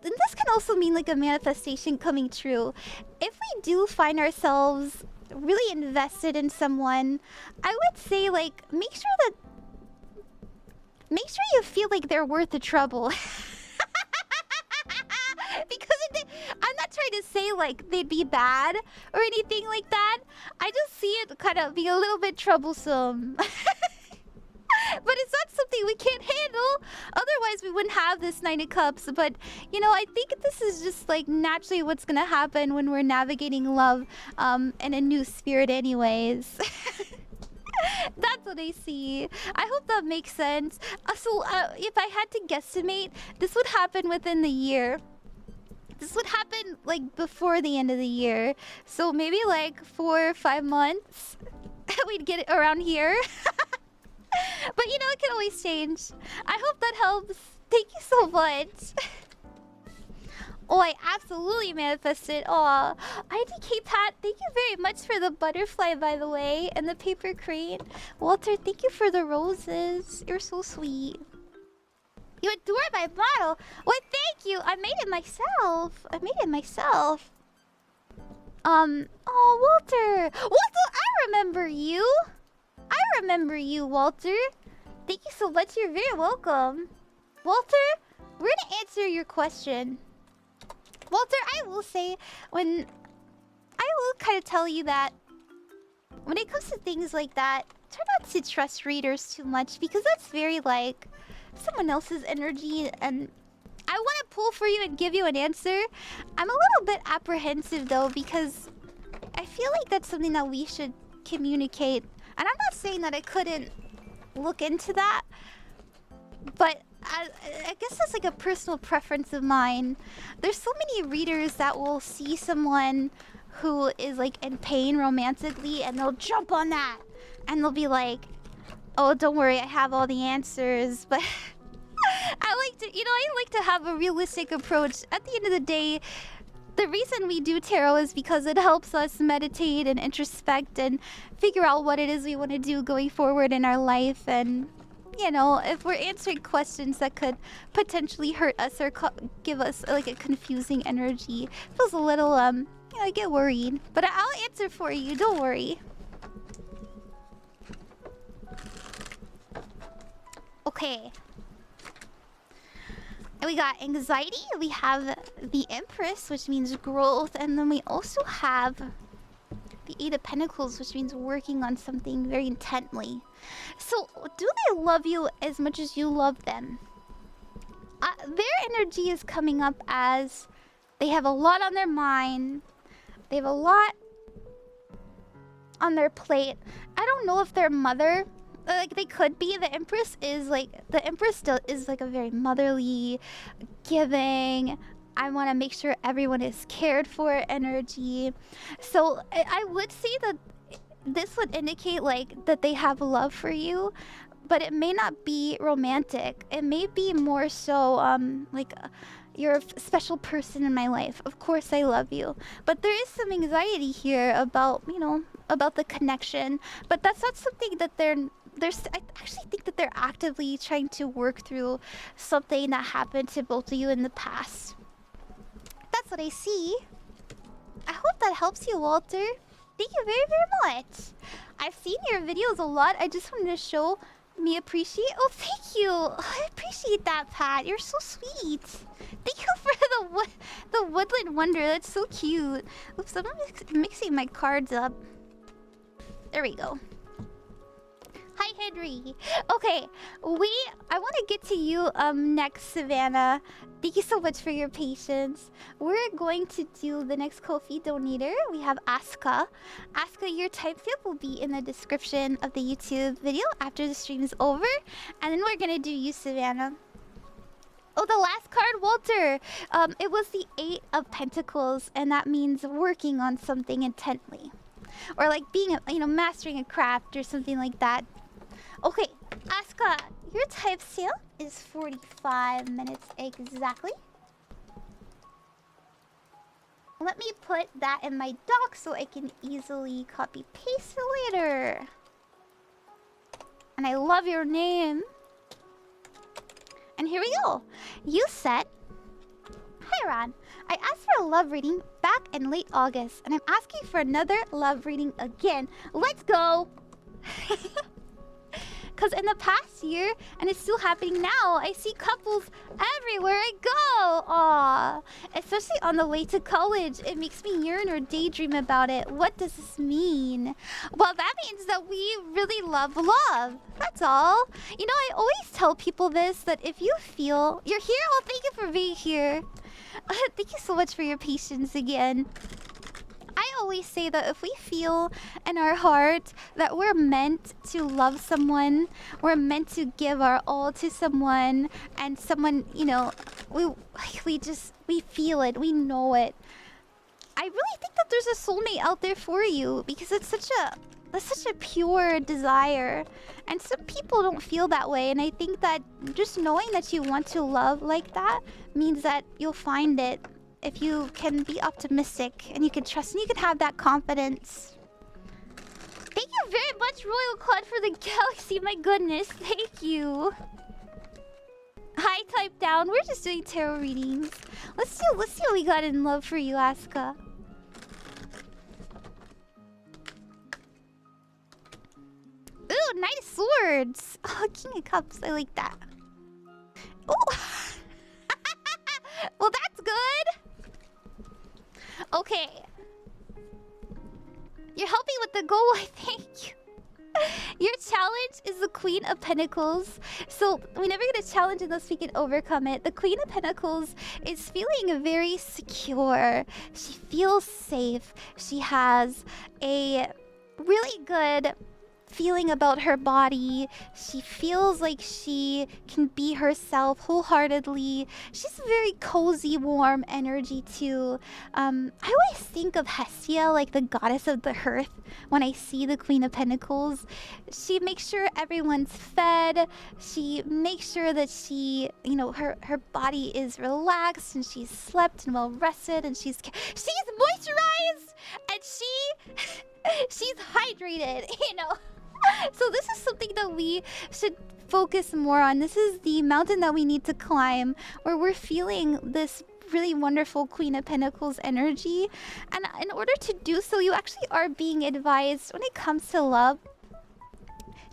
this can also mean like a manifestation coming true. If we do find ourselves really invested in someone, I would say like make sure you feel like they're worth the trouble. Because I'm not trying to say like they'd be bad or anything like that. I just see it kind of being a little bit troublesome. But it's not something we can't handle. Otherwise, we wouldn't have this Nine of Cups. But, I think this is just, like, naturally what's gonna happen when we're navigating love in a new spirit anyways. That's what I see. I hope that makes sense. If I had to guesstimate, this would happen within the year. This would happen, like, before the end of the year. So maybe, like, 4 or 5 months. We'd get it around here. But it can always change. I hope that helps. Thank you so much. Oh, I absolutely manifested. Aw. IDK Pat, thank you very much for the butterfly, by the way, and the paper crate. Walter, thank you for the roses. You're so sweet. You adore my bottle. Well, thank you. I made it myself. Oh, Walter. Walter, I remember you. Walter. Thank you so much. You're very welcome. Walter, we're gonna answer your question. Walter, I will kind of tell you that when it comes to things like that, try not to trust readers too much, because that's very like someone else's energy, and I want to pull for you and give you an answer. I'm a little bit apprehensive though, because I feel like that's something that we should communicate. And I'm not saying that I couldn't look into that, but I guess that's like a personal preference of mine. There's so many readers that will see someone who is like in pain romantically, and they'll jump on that, and they'll be like, "Oh, don't worry, I have all the answers." But I like to have a realistic approach. At the end of the day, the reason we do tarot is because it helps us meditate and introspect and figure out what it is we want to do going forward in our life. And, if we're answering questions that could potentially hurt us or give us like a confusing energy, it feels a little, I get worried. But I'll answer for you, don't worry. Okay. We got anxiety, we have the Empress, which means growth, and then we also have the Eight of Pentacles, which means working on something very intently. So, do they love you as much as you love them? Their energy is coming up as they have a lot on their mind, they have a lot on their plate. I don't know if their mother... Like, they could be. The Empress is still is like a very motherly, giving, I want to make sure everyone is cared for energy. So I would say that this would indicate like that they have love for you, but it may not be romantic. It may be more so you're a special person in my life. Of course I love you. But there is some anxiety here about, about the connection. But that's not something that I actually think that they're actively trying to work through something that happened to both of you in the past. That's what I see. I hope that helps you, Walter. Thank you very, very much. I've seen your videos a lot. I just wanted to show me appreciate. Oh, thank you. I appreciate that, Pat. You're so sweet. Thank you for the woodland wonder. That's so cute. Oops, I'm mixing my cards up. There we go. Hi, Henry. Okay, I want to get to you next, Savannah. Thank you so much for your patience. We're going to do the next Ko-fi donator. We have Asuka. Asuka, your timestamp will be in the description of the YouTube video after the stream is over. And then we're gonna do you, Savannah. Oh, the last card, Walter. It was the 8 of Pentacles, and that means working on something intently. Or like being, mastering a craft or something like that. Okay, Asuka, your timestamp is 45 minutes exactly. Let me put that in my doc so I can easily copy paste it later. And I love your name. And here we go. You said, "Hi Ron, I asked for a love reading back in late August, and I'm asking for another love reading again. Let's go!" Because in the past year, and it's still happening now, I see couples everywhere I go. Aww. Especially on the way to college. It makes me yearn or daydream about it. What does this mean? Well, that means that we really love love. That's all. I always tell people this, that if you feel... You're here? Well, thank you for being here. Thank you so much for your patience again. I always say that if we feel in our heart that we're meant to love someone, we're meant to give our all to someone, and someone, we feel it, we know it. I really think that there's a soulmate out there for you, because it's such a pure desire. And some people don't feel that way, and I think that just knowing that you want to love like that means that you'll find it. If you can be optimistic and you can trust and you can have that confidence. Thank you very much, Royal Claude, for the galaxy. My goodness, thank you. Hi, type down. We're just doing tarot readings. Let's see what we got in love for you, Asuka. Ooh, Knight of Swords. Oh, King of Cups. I like that. Oh. Well, that's good. Okay. You're helping with the goal, I thank you. Your challenge is the Queen of Pentacles. So we never get a challenge unless we can overcome it. The Queen of Pentacles is feeling very secure. She feels safe. She has a really good feeling about her body. She feels like she can be herself wholeheartedly. She's a very cozy, warm energy too. I always think of Hestia, like the goddess of the hearth, when I see the Queen of Pentacles. She makes sure everyone's fed. She makes sure that she, her body is relaxed and she's slept and well rested and she's moisturized and she's hydrated, So this is something that we should focus more on. This is the mountain that we need to climb, where we're feeling this really wonderful Queen of Pentacles energy. And in order to do so, you actually are being advised when it comes to love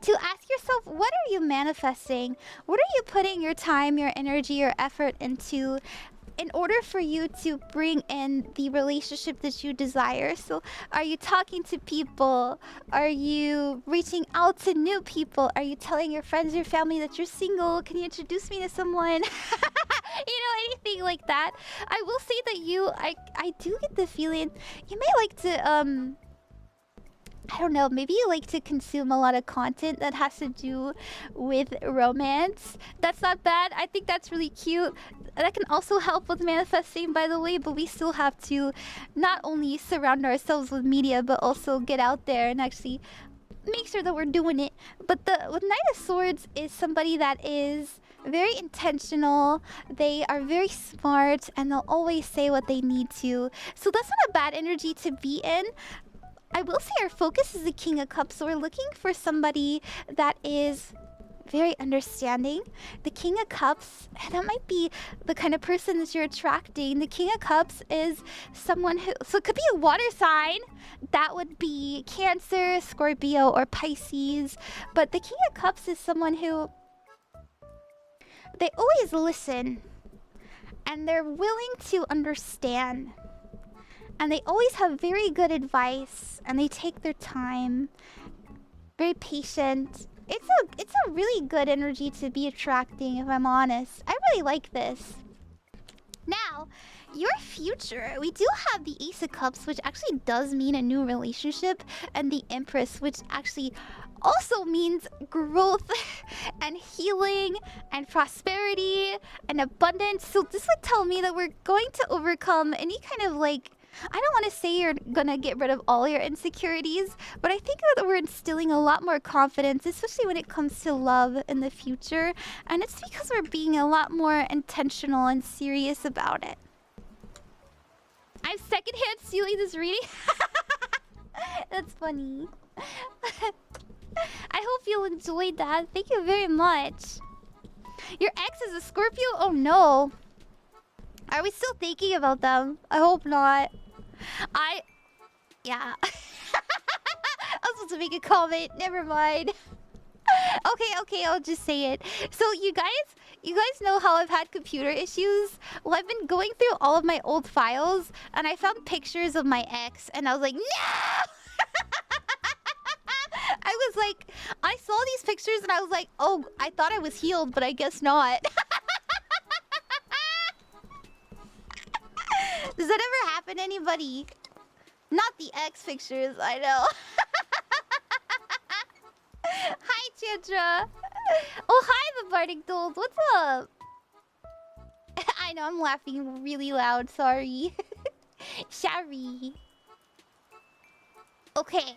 to ask yourself, what are you manifesting? What are you putting your time, your energy, your effort into in order for you to bring in the relationship that you desire? So are you talking to people? Are you reaching out to new people? Are you telling your friends, your family that you're single? Can you introduce me to someone? Anything like that. I will say that I do get the feeling you may like to I don't know, maybe you like to consume a lot of content that has to do with romance. That's not bad. I think that's really cute. That can also help with manifesting, by the way, but we still have to not only surround ourselves with media, but also get out there and actually make sure that we're doing it. But with Knight of Swords is somebody that is very intentional. They are very smart, and they'll always say what they need to. So that's not a bad energy to be in. I will say our focus is the King of Cups, so we're looking for somebody that is very understanding. The King of Cups, that might be the kind of person that you're attracting. The King of Cups is someone who, so it could be a water sign. That would be Cancer, Scorpio, or Pisces. But the King of Cups is someone who, they always listen. And they're willing to understand. And they always have very good advice. And they take their time. Very patient. It's a really good energy to be attracting, if I'm honest. I really like this. Now, your future. We do have the Ace of Cups, which actually does mean a new relationship. And the Empress, which actually also means growth and healing and prosperity and abundance. So this would tell me that we're going to overcome any kind of like, I don't want to say you're gonna get rid of all your insecurities, but I think that we're instilling a lot more confidence, especially when it comes to love in the future. And it's because we're being a lot more intentional and serious about it. I'm secondhand stealing this reading. That's funny. I hope you enjoyed that. Thank you very much. Your ex is a Scorpio? Oh no. Are we still thinking about them? I hope not. Yeah. I was supposed to make a comment. Never mind. Okay, I'll just say it. So you guys know how I've had computer issues? Well, I've been going through all of my old files and I found pictures of my ex and I was like, no! I was like, I saw these pictures and I was like, oh, I thought I was healed, but I guess not. Does that ever happen to anybody? Not the X pictures, I know. Hi, Chandra. Oh, hi, the Bardic Dolls. What's up? I know, I'm laughing really loud. Sorry. Sorry. Okay.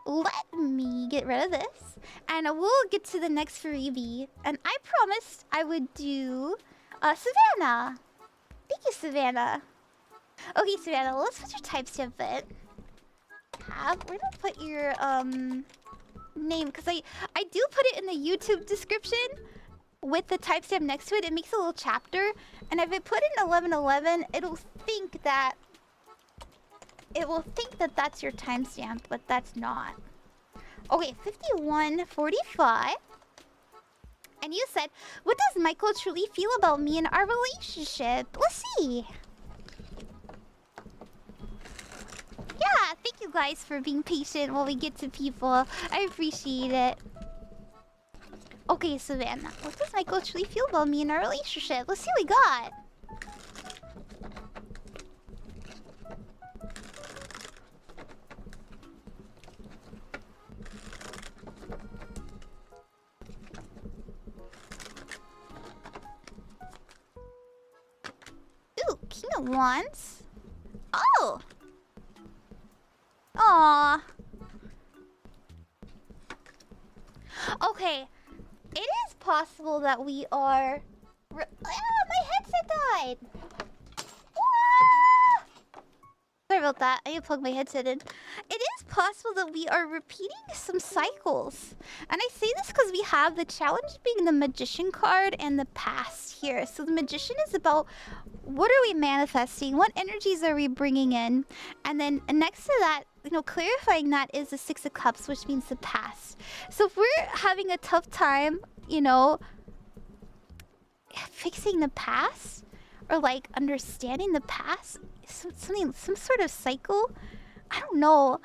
Let me get rid of this. And we'll get to the next freebie. And I promised I would do Savannah. Thank you, Savannah. Okay, Savannah, let's put your timestamp in. We're gonna put your name, because I do put it in the YouTube description with the timestamp next to it. It makes a little chapter, and if I put in 1111, it'll think that that's your timestamp, but that's not. Okay, 51:45. And you said, what does Michael truly feel about me and our relationship? Let's see. Yeah, thank you guys for being patient while we get to people. I appreciate it. Okay, Savannah, what does Michael truly feel about me and our relationship? Let's see what we got. Ooh, King of Wands. Oh! Aww. Okay. It is possible that we are... my headset died! Ah! Sorry about that. I need to plug my headset in. It is possible that we are repeating some cycles. And I say this because we have the challenge being the Magician card and the past here. So the Magician is about what are we manifesting? What energies are we bringing in? And then next to that, you know, clarifying that is the Six of Cups, which means the past. So if we're having a tough time, you know, fixing the past or like understanding the past, some sort of cycle, I don't know.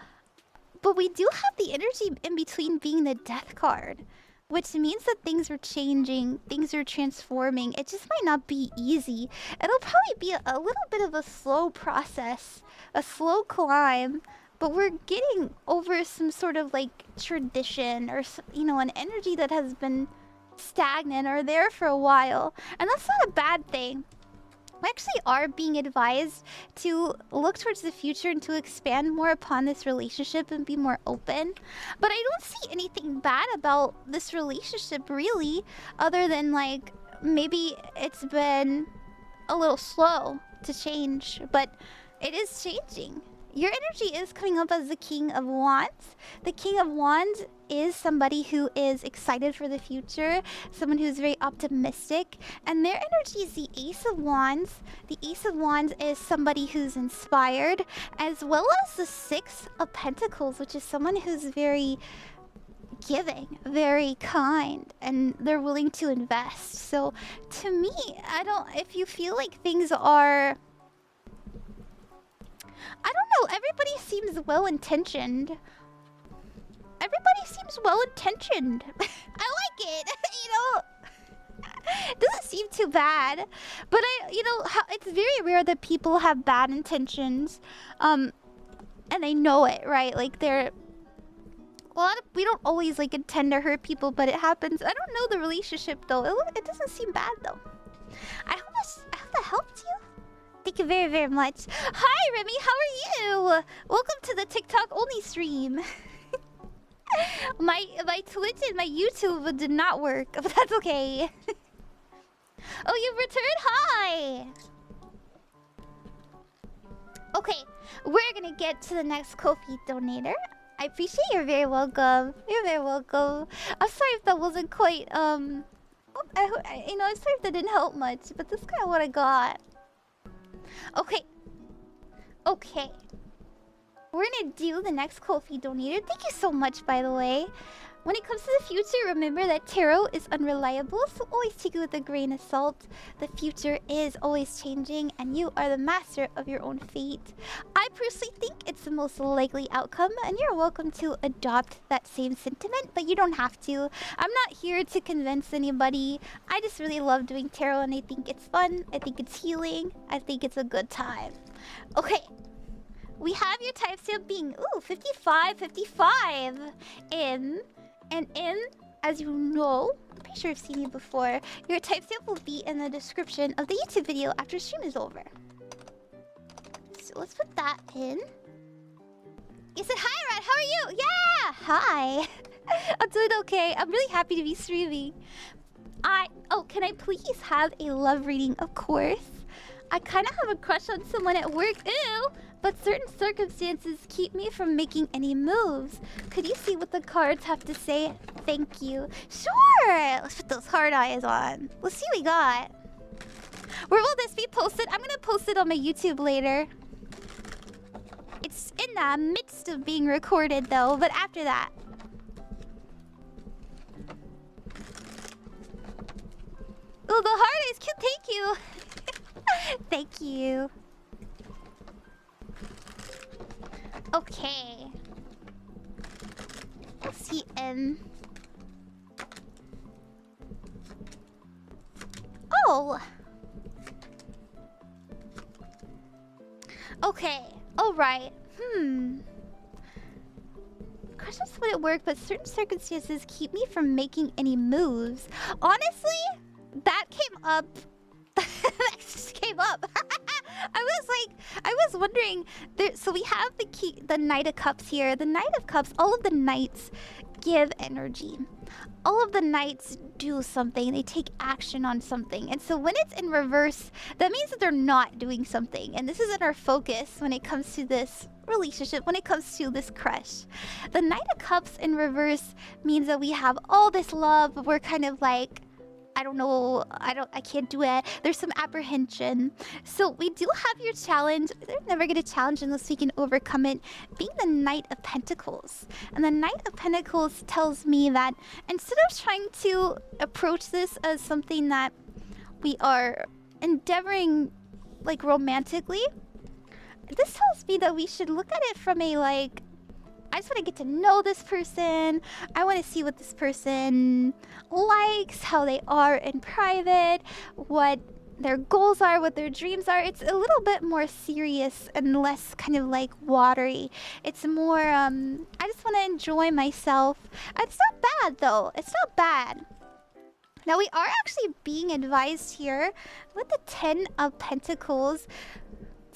But we do have the energy in between being the Death card, which means that things are changing, things are transforming. It just might not be easy. It'll probably be a little bit of a slow process, a slow climb. But we're getting over some sort of like tradition or, you know, an energy that has been stagnant or there for a while. And that's not a bad thing. We actually are being advised to look towards the future and to expand more upon this relationship and be more open. But I don't see anything bad about this relationship really, other than like maybe it's been a little slow to change, but it is changing. your energy is coming up as the King of Wands. The King of Wands is somebody who is excited for the future, someone who's very optimistic, and their energy is the Ace of Wands. The Ace of Wands is somebody who's inspired, as well as the Six of Pentacles, which is someone who's very giving, very kind, and they're willing to invest. So to me, if you feel like things are, I don't know, everybody seems well-intentioned. Everybody seems well-intentioned. I like it, you know? It doesn't seem too bad. But it's very rare that people have bad intentions. And they know it, right? Like, we don't always, like, intend to hurt people, but it happens. I don't know the relationship, though. It doesn't seem bad, though. I hope that helped you. Thank you very, very much. Hi, Remi. How are you? Welcome to the TikTok only stream. my Twitch and my YouTube did not work, but that's okay. Oh, you've returned? Hi. Okay, we're gonna get to the next Ko-fi donator. I appreciate you're very welcome. You're very welcome. I'm sorry if that wasn't quite I'm sorry if that didn't help much, but that's kind of what I got. Okay. Okay. We're gonna do the next Ko-fi donator. Thank you so much, by the way. When it comes to the future, remember that tarot is unreliable, so always take it with a grain of salt. The future is always changing, and you are the master of your own fate. I personally think it's the most likely outcome, and you're welcome to adopt that same sentiment, but you don't have to. I'm not here to convince anybody. I just really love doing tarot, and I think it's fun. I think it's healing. I think it's a good time. Okay. We have your timestamp being, 55. As you know, I'm pretty sure I've seen you before, your timestamp will be in the description of the YouTube video after stream is over. So let's put that in. You said, hi, Rat, how are you? Yeah, hi. I'm doing okay. I'm really happy to be streaming. Can I please have a love reading? Of course. I kind of have a crush on someone at work, but certain circumstances keep me from making any moves. Could you see what the cards have to say? Thank you. Sure! Let's put those hard eyes on. Let's see what we got. Where will this be posted? I'm gonna post it on my YouTube later. It's in the midst of being recorded, though, but after that. Oh, the heart is cute. Thank you. Thank you. Okay. Let's see. Oh. Okay. All right. Questions wouldn't work, but certain circumstances keep me from making any moves. Honestly, that came up. That just came up. I was wondering. So we have the Knight of Cups here. The Knight of Cups. All of the knights give energy. All of the knights do something. They take action on something. And so when it's in reverse, that means that they're not doing something. And this isn't our focus when it comes to this relationship, when it comes to this crush. The Knight of Cups in reverse means that we have all this love, but we're kind of like, I don't know, I can't do it. There's some apprehension. So we do have your challenge. They're never gonna challenge unless we can overcome it. Being the Knight of Pentacles. And the Knight of Pentacles tells me that instead of trying to approach this as something that we are endeavoring, like, romantically, this tells me that we should look at it from a, like, I just want to get to know this person. I want to see what this person likes, how they are in private, what their goals are, what their dreams are. It's a little bit more serious and less kind of like watery. It's more, I just want to enjoy myself. It's not bad though. It's not bad. Now we are actually being advised here with the 10 of Pentacles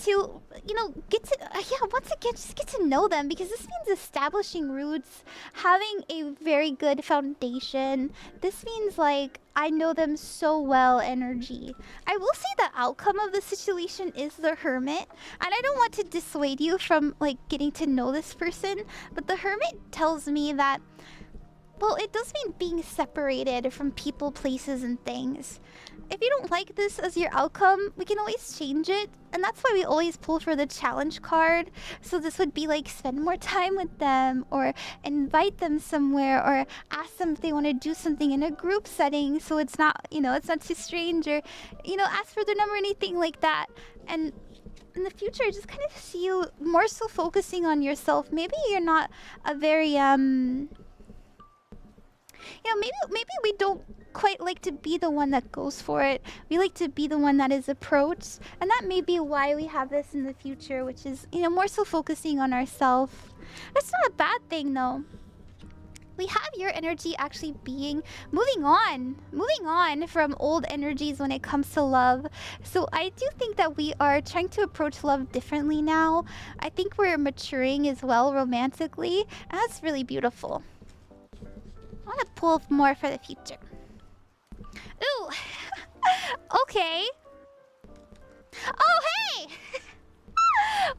to, you know, get to, yeah, once again, just get to know them, because this means establishing roots, having a very good foundation. This means, like, I know them so well energy. I will say the outcome of the situation is the Hermit, and I don't want to dissuade you from, like, getting to know this person, but the Hermit tells me that, well, it does mean being separated from people, places, and things. If you don't like this as your outcome, we can always change it. And that's why we always pull for the challenge card. So this would be like spend more time with them, or invite them somewhere, or ask them if they want to do something in a group setting so it's not, you know, it's not too strange, or, you know, ask for their number, anything like that. And in the future, I just kind of see you more so focusing on yourself. Maybe you're not a very, you know, maybe we don't quite like to be the one that goes for it. We like to be the one that is approached, and that may be why we have this in the future, which is, you know, more so focusing on ourselves. That's not a bad thing, though. We have your energy actually being moving on from old energies when it comes to love. So I do think that we are trying to approach love differently now. I think we're maturing as well romantically, and that's really beautiful. I want to pull more for the future. Ooh! Okay. Oh, hey!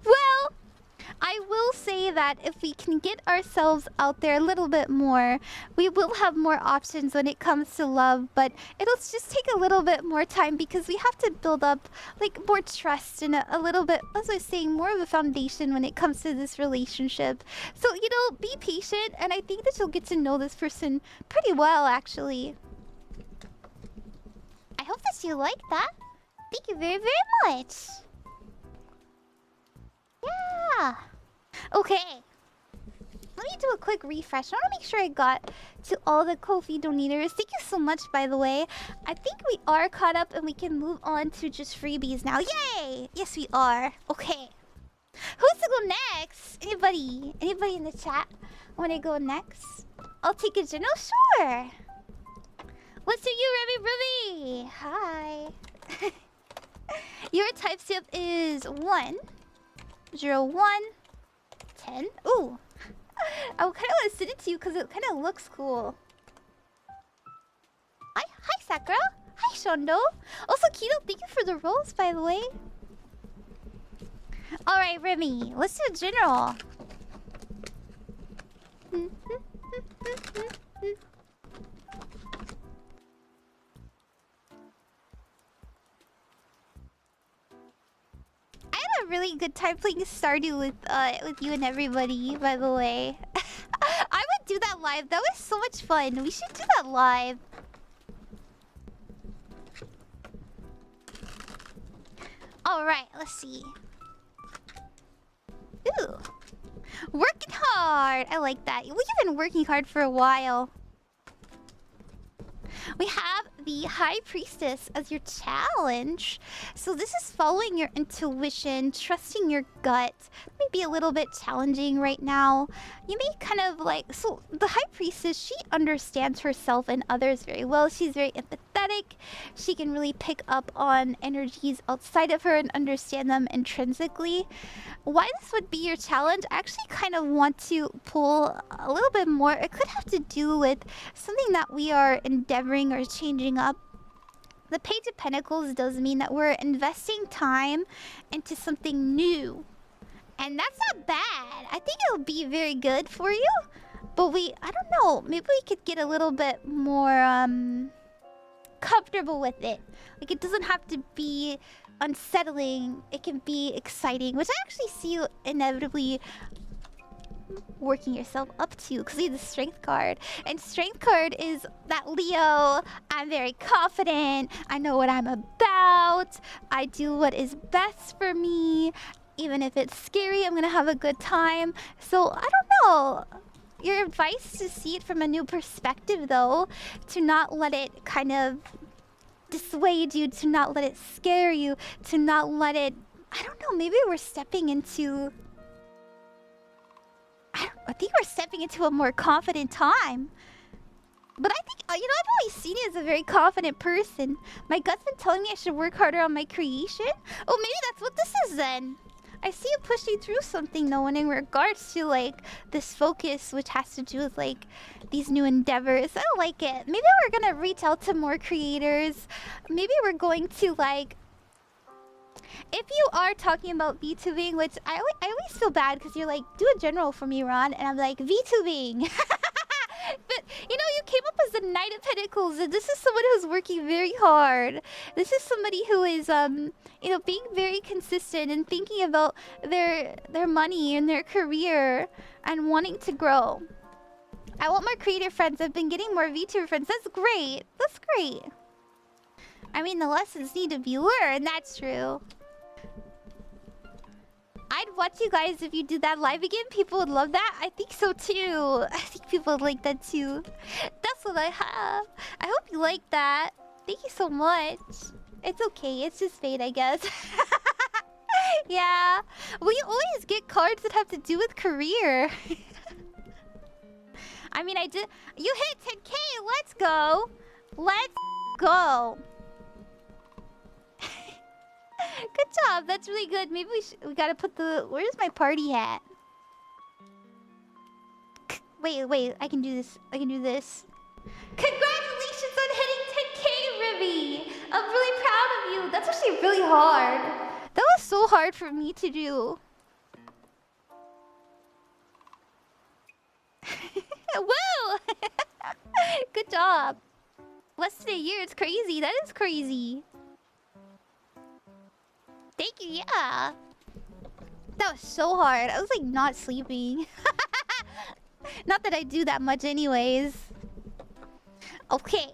Well, I will say that if we can get ourselves out there a little bit more, we will have more options when it comes to love, but it'll just take a little bit more time, because we have to build up, like, more trust and a little bit, as I was saying, more of a foundation when it comes to this relationship. So, you know, be patient, and I think that you'll get to know this person pretty well, actually. I hope that you like that. Thank you very, very much. Yeah. Okay. Let me do a quick refresh. I want to make sure I got to all the Ko-fi donators. Thank you so much, by the way. I think we are caught up and we can move on to just freebies now. Yay! Yes, we are. Okay. Who's to go next? Anybody? Anybody in the chat want to go next? I'll take a general. Sure. What's to you, Remi? Hi. Your type step is 1, 0, 1, 10. Ooh. I kind of want to send it to you because it kind of looks cool. Hi, Sakura. Hi, Shondoe. Also, Kido, thank you for the rolls, by the way. Alright, Remi. Let's do a general. I had a really good time playing Stardew with you and everybody, by the way. I would do that live. That was so much fun. We should do that live. Alright, let's see. Ooh. Working hard. I like that. We've been working hard for a while. We have the High Priestess as your challenge. So this is following your intuition, trusting your gut. Maybe a little bit challenging right now. You may kind of like... So the High Priestess, she understands herself and others very well. She's very empathetic. She can really pick up on energies outside of her and understand them intrinsically. Why this would be your challenge, I actually kind of want to pull a little bit more. It could have to do with something that we are endeavoring or changing up. The Page of Pentacles does mean that we're investing time into something new. And that's not bad. I think it'll be very good for you. But I don't know, maybe we could get a little bit more comfortable with it. Like, it doesn't have to be unsettling, it can be exciting, which I actually see you inevitably working yourself up to, because you have the Strength card. And Strength card is that Leo, I'm very confident, I know what I'm about, I do what is best for me, even if it's scary, I'm gonna have a good time. So, I don't know. Your advice to see it from a new perspective, though, to not let it kind of dissuade you, to not let it scare you, to not let it... I don't know, maybe we're stepping into... I think we're stepping into a more confident time. But I think, you know, I've always seen you as a very confident person. My gut's been telling me I should work harder on my creation. Oh, maybe that's what this is then. I see you pushing through something, though, and in regards to, like, this focus, which has to do with, like, these new endeavors. I don't like it. Maybe we're gonna reach out to more creators. Maybe we're going to, like... If you are talking about VTubing, which I always feel bad, because you're like, do a general for me, Ron. And I'm like, VTubing. But, you know, you came up as the Knight of Pentacles, and this is someone who's working very hard. This is somebody who is, you know, being very consistent and thinking about their money and their career and wanting to grow. I want more creator friends. I've been getting more VTuber friends. That's great. That's great. I mean, the lessons need to be learned. That's true. I'd watch you guys if you did that live again. People would love that. I think so too. I think people would like that too. That's what I have. I hope you like that. Thank you so much. It's okay. It's just fate, I guess. Yeah. Well, you always get cards that have to do with career. I mean, I did. You hit 10K. Let's go. Let's go. Good job. That's really good. Maybe we gotta put the... Where's my party hat? Wait. I can do this. I can do this. Congratulations on hitting 10K, Remi. I'm really proud of you. That's actually really hard. That was so hard for me to do. Woo! Good job. Less than a year. It's crazy. That is crazy. Thank you, yeah. That was so hard. I was like not sleeping. Not that I do that much anyways. Okay.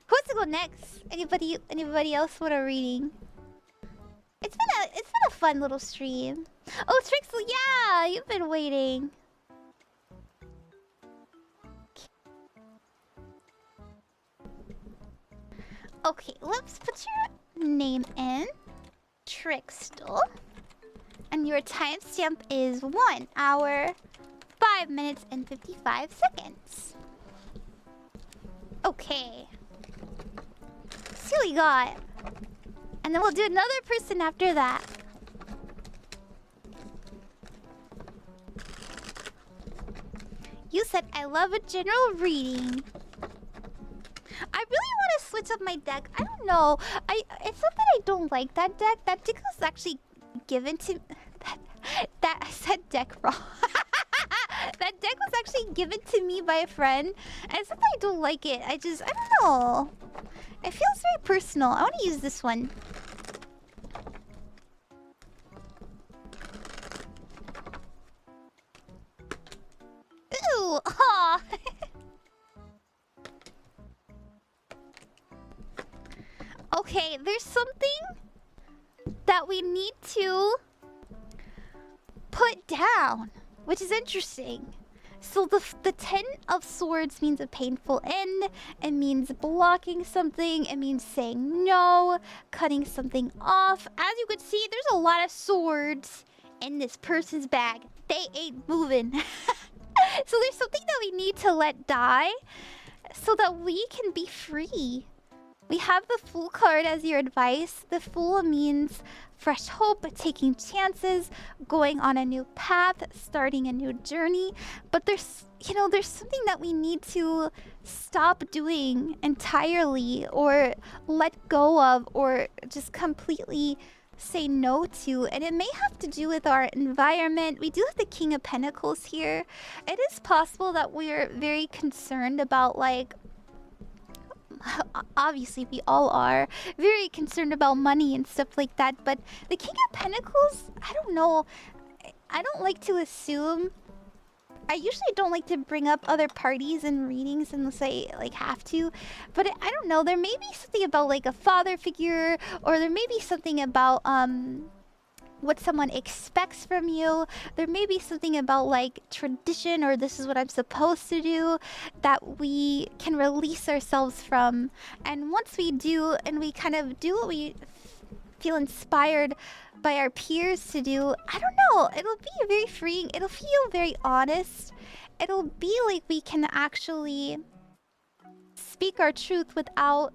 Who wants to go next? Anybody else want a reading? It's been a fun little stream. Oh, Trixstal, yeah, you've been waiting. Okay, let's put your name in. Trixstal. And your timestamp is 1 hour, 5 minutes, and 55 seconds. Okay. Let's see what we got. And then we'll do another person after that. You said, I love a general reading. I really want to switch up my deck. I don't know. It's not that I don't like that deck. That deck was actually given to... That I said deck wrong. That deck was actually given to me by a friend. And it's not that I don't like it. I don't know. It feels very personal. I want to use this one. Ooh! Aw! Okay, there's something that we need to put down, which is interesting. So the 10 of Swords means a painful end. It means blocking something. It means saying no, cutting something off. As you can see, there's a lot of swords in this person's bag. They ain't moving. So there's something that we need to let die so that we can be free. We have the Fool card as your advice. The Fool means fresh hope, taking chances, going on a new path, starting a new journey. But there's something that we need to stop doing entirely or let go of or just completely say no to. And it may have to do with our environment. We do have the King of Pentacles here. It is possible that we're very concerned about, like, obviously we all are very concerned about money and stuff like that, but the King of Pentacles, I don't know. I don't like to assume. I usually don't like to bring up other parties in readings unless I like have to, but I don't know. There may be something about like a father figure, or there may be something about what someone expects from you. There may be something about like tradition, or this is what I'm supposed to do, that we can release ourselves from. And once we do, and we kind of do what we feel inspired by our peers to do, I don't know, it'll be very freeing. It'll feel very honest. It'll be like we can actually speak our truth without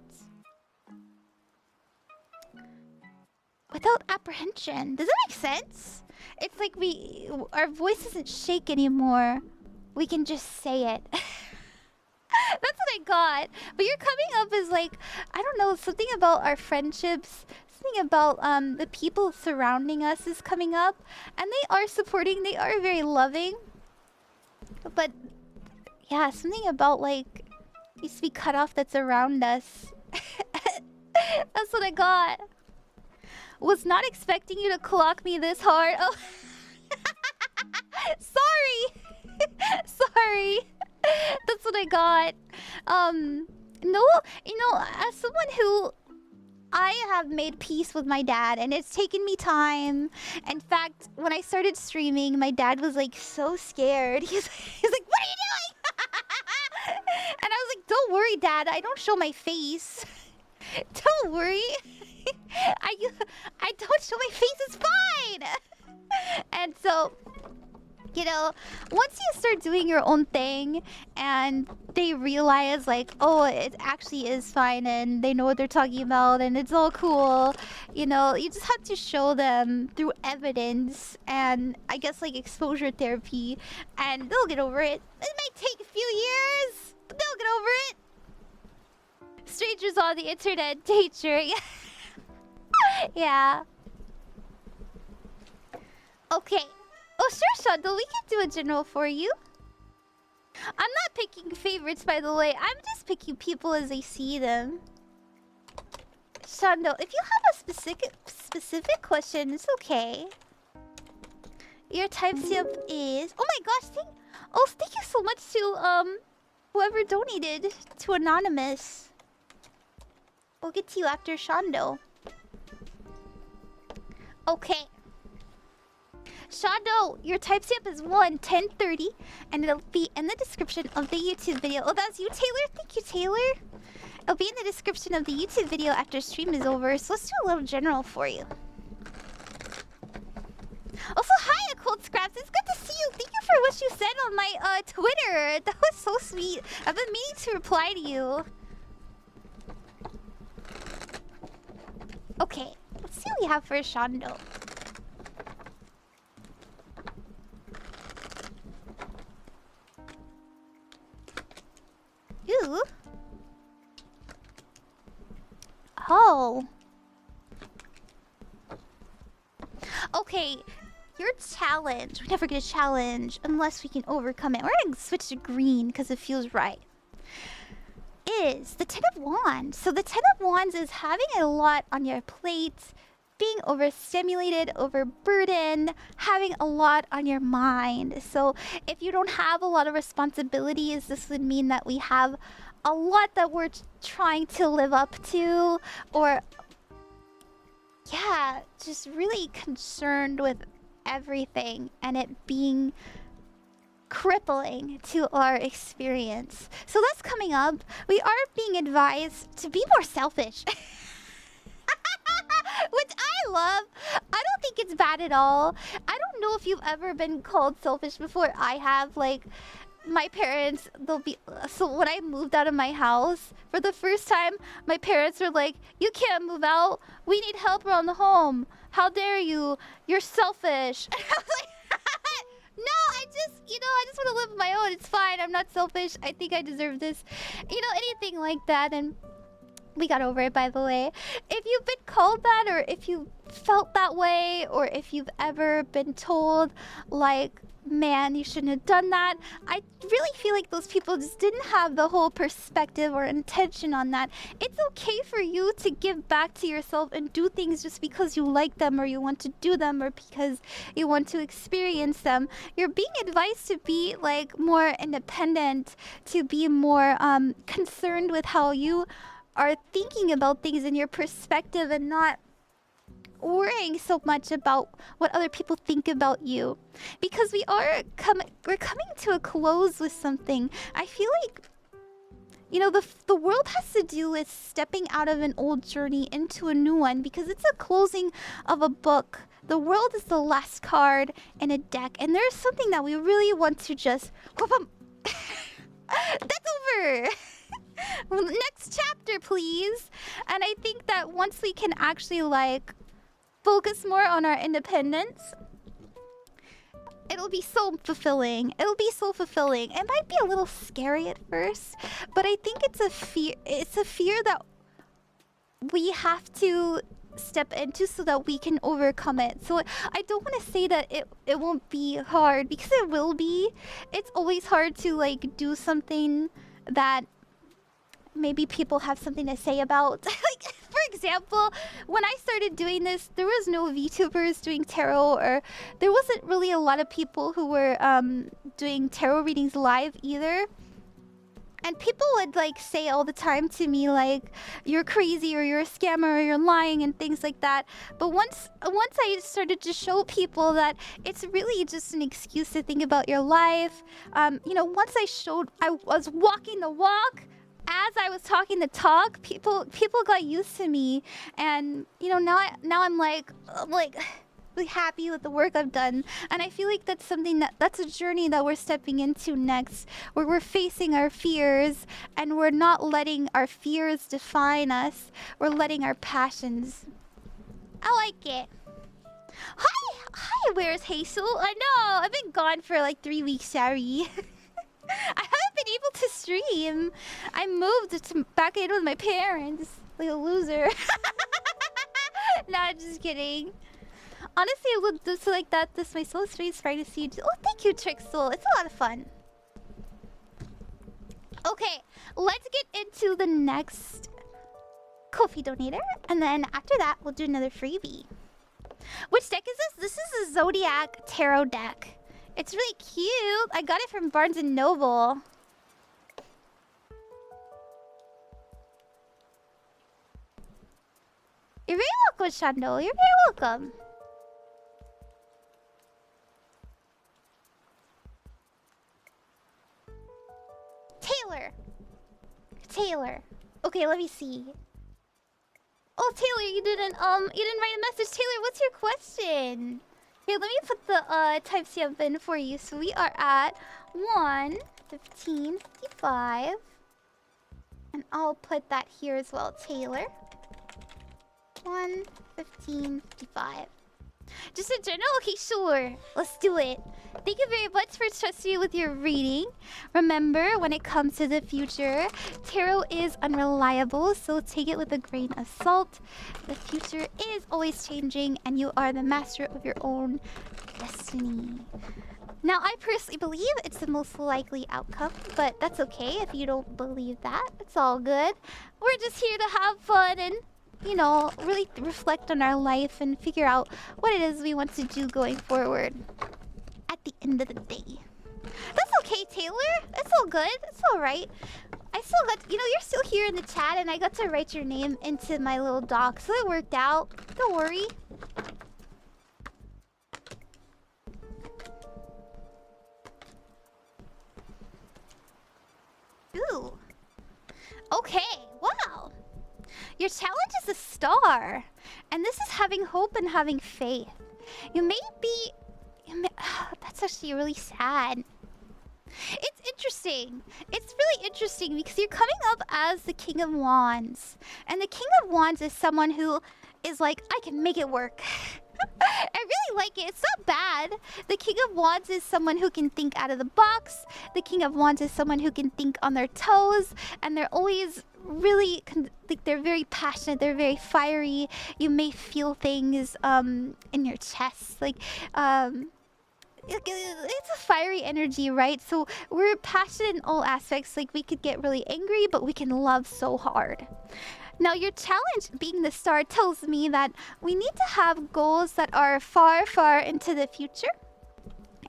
apprehension. Does that make sense? It's like our voice doesn't shake anymore. We can just say it. That's what I got. But you're coming up as like, I don't know, something about our friendships, something about the people surrounding us is coming up. And they are supporting, they are very loving. But yeah, something about like used to be cut off that's around us. That's what I got. Was not expecting you to clock me this hard. Oh. Sorry. Sorry. That's what I got. No, you know, as someone who I have made peace with my dad, and it's taken me time. In fact, when I started streaming, my dad was like so scared. He's like, "What are you doing?" And I was like, "Don't worry, Dad. I don't show my face. Don't worry. I don't show my face. It's fine." And so, you know, once you start doing your own thing and they realize like, oh, it actually is fine and they know what they're talking about and it's all cool, you know, you just have to show them through evidence and I guess like exposure therapy and they'll get over it. It might take a few years, but they'll get over it. Strangers on the internet, teacher. Yeah. Okay. Oh, sure, Shondoe, we can do a general for you. I'm not picking favorites, by the way. I'm just picking people as I see them. Shondoe, if you have a specific question, it's okay. Your timestamp is... Oh my gosh, thank you so much to, whoever donated to Anonymous. We'll get to you after Shondoe. Okay. Shondoe, your timestamp is 1:10:30, and it'll be in the description of the YouTube video. Oh, that's you, Taylor? Thank you, Taylor. It'll be in the description of the YouTube video after stream is over, so let's do a little general for you. Also, hi, Cold Scraps. It's good to see you. Thank you for what you said on my Twitter. That was so sweet. I've been meaning to reply to you. Okay, let's see what we have for Shondoe. Ooh. Oh. Okay, your challenge. We're never gonna challenge unless we can overcome it. We're gonna switch to green because it feels right. Is the Ten of Wands. So the Ten of Wands is having a lot on your plate, being overstimulated, overburdened, having a lot on your mind. So if you don't have a lot of responsibilities, this would mean that we have a lot that we're trying to live up to, or yeah, just really concerned with everything and it being crippling to our experience. So that's coming up. We are being advised to be more selfish. Which I love. I don't think it's bad at all. I don't know if you've ever been called selfish before. I have. Like, my parents, they'll be... So when I moved out of my house, for the first time, my parents were like, "You can't move out. We need help around the home. How dare you? You're selfish." And I was like, no, I just want to live on my own. It's fine. I'm not selfish. I think I deserve this. You know, anything like that. And we got over it, by the way. If you've been called that, or if you felt that way, or if you've ever been told, like, man, you shouldn't have done that, I really feel like those people just didn't have the whole perspective or intention on that. It's okay for you to give back to yourself and do things just because you like them, or you want to do them, or because you want to experience them. You're being advised to be, like, more independent, to be more concerned with how you are thinking about things in your perspective and not worrying so much about what other people think about you, because we're coming to a close with something. I feel like, you know, the world has to do with stepping out of an old journey into a new one, because it's a closing of a book. The world is the last card in a deck, and there's something that we really want to just that's over. Next chapter, please. And I think that once we can actually like focus more on our independence, it'll be so fulfilling. It'll be so fulfilling. It might be a little scary at first, but I think it's a fear. It's a fear that we have to step into so that we can overcome it. So I don't want to say that it won't be hard, because it will be. It's always hard to like do something that maybe people have something to say about. Like, for example, when I started doing this, there was no VTubers doing tarot, or there wasn't really a lot of people who were doing tarot readings live either. And people would like say all the time to me like, you're crazy, or you're a scammer, or you're lying, and things like that. But once I started to show people that it's really just an excuse to think about your life, you know, once I was walking the walk as I was talking the talk, people got used to me, and you know, now I'm like really happy with the work I've done. And I feel like that's something that's a journey that we're stepping into next, where we're facing our fears and we're not letting our fears define us. We're letting our passions. I like it. Hi, where's Hazel? I know, I've been gone for like 3 weeks, sorry. I haven't been able to stream. I moved back in with my parents. Like a loser. Nah, just kidding. Honestly, I would do so like that. This my soul space trying to see you. Oh, thank you, Trixstal. It's a lot of fun. Okay, let's get into the next Ko-fi donator, and then after that, we'll do another freebie. Which deck is this? This is a Zodiac Tarot deck. It's really cute. I got it from Barnes & Noble. You're very welcome, Shondoe. You're very welcome. Taylor. Okay, let me see. Oh, Taylor, you didn't write a message. Taylor, what's your question? Here, let me put the timestamp in for you. So we are at 1:15:55. And I'll put that here as well, Taylor. 1:15:55. Just in general? Okay, sure. Let's do it. Thank you very much for trusting me with your reading. Remember, when it comes to the future, tarot is unreliable, so take it with a grain of salt. The future is always changing, and you are the master of your own destiny. Now, I personally believe it's the most likely outcome, but that's okay if you don't believe that. It's all good. We're just here to have fun and, you know, really reflect on our life and figure out what it is we want to do going forward at the end of the day. That's okay, Taylor. It's all good. It's all right. I still got, you know, you're still here in the chat, and I got to write your name into my little doc, so it worked out. Don't worry. Ooh. Okay. Wow. Your challenge is a star, and this is having hope and having faith. You may be... that's actually really sad. It's interesting. It's really interesting because you're coming up as the King of Wands. And the King of Wands is someone who is like, I can make it work. I really like it. It's not bad. The King of Wands is someone who can think out of the box. The King of Wands is someone who can think on their toes. And they're always really, like, they're very passionate. They're very fiery. You may feel things in your chest. Like, it's a fiery energy, right? So we're passionate in all aspects. Like, we could get really angry, but we can love so hard. Now, your challenge, being the star, tells me that we need to have goals that are far, far into the future.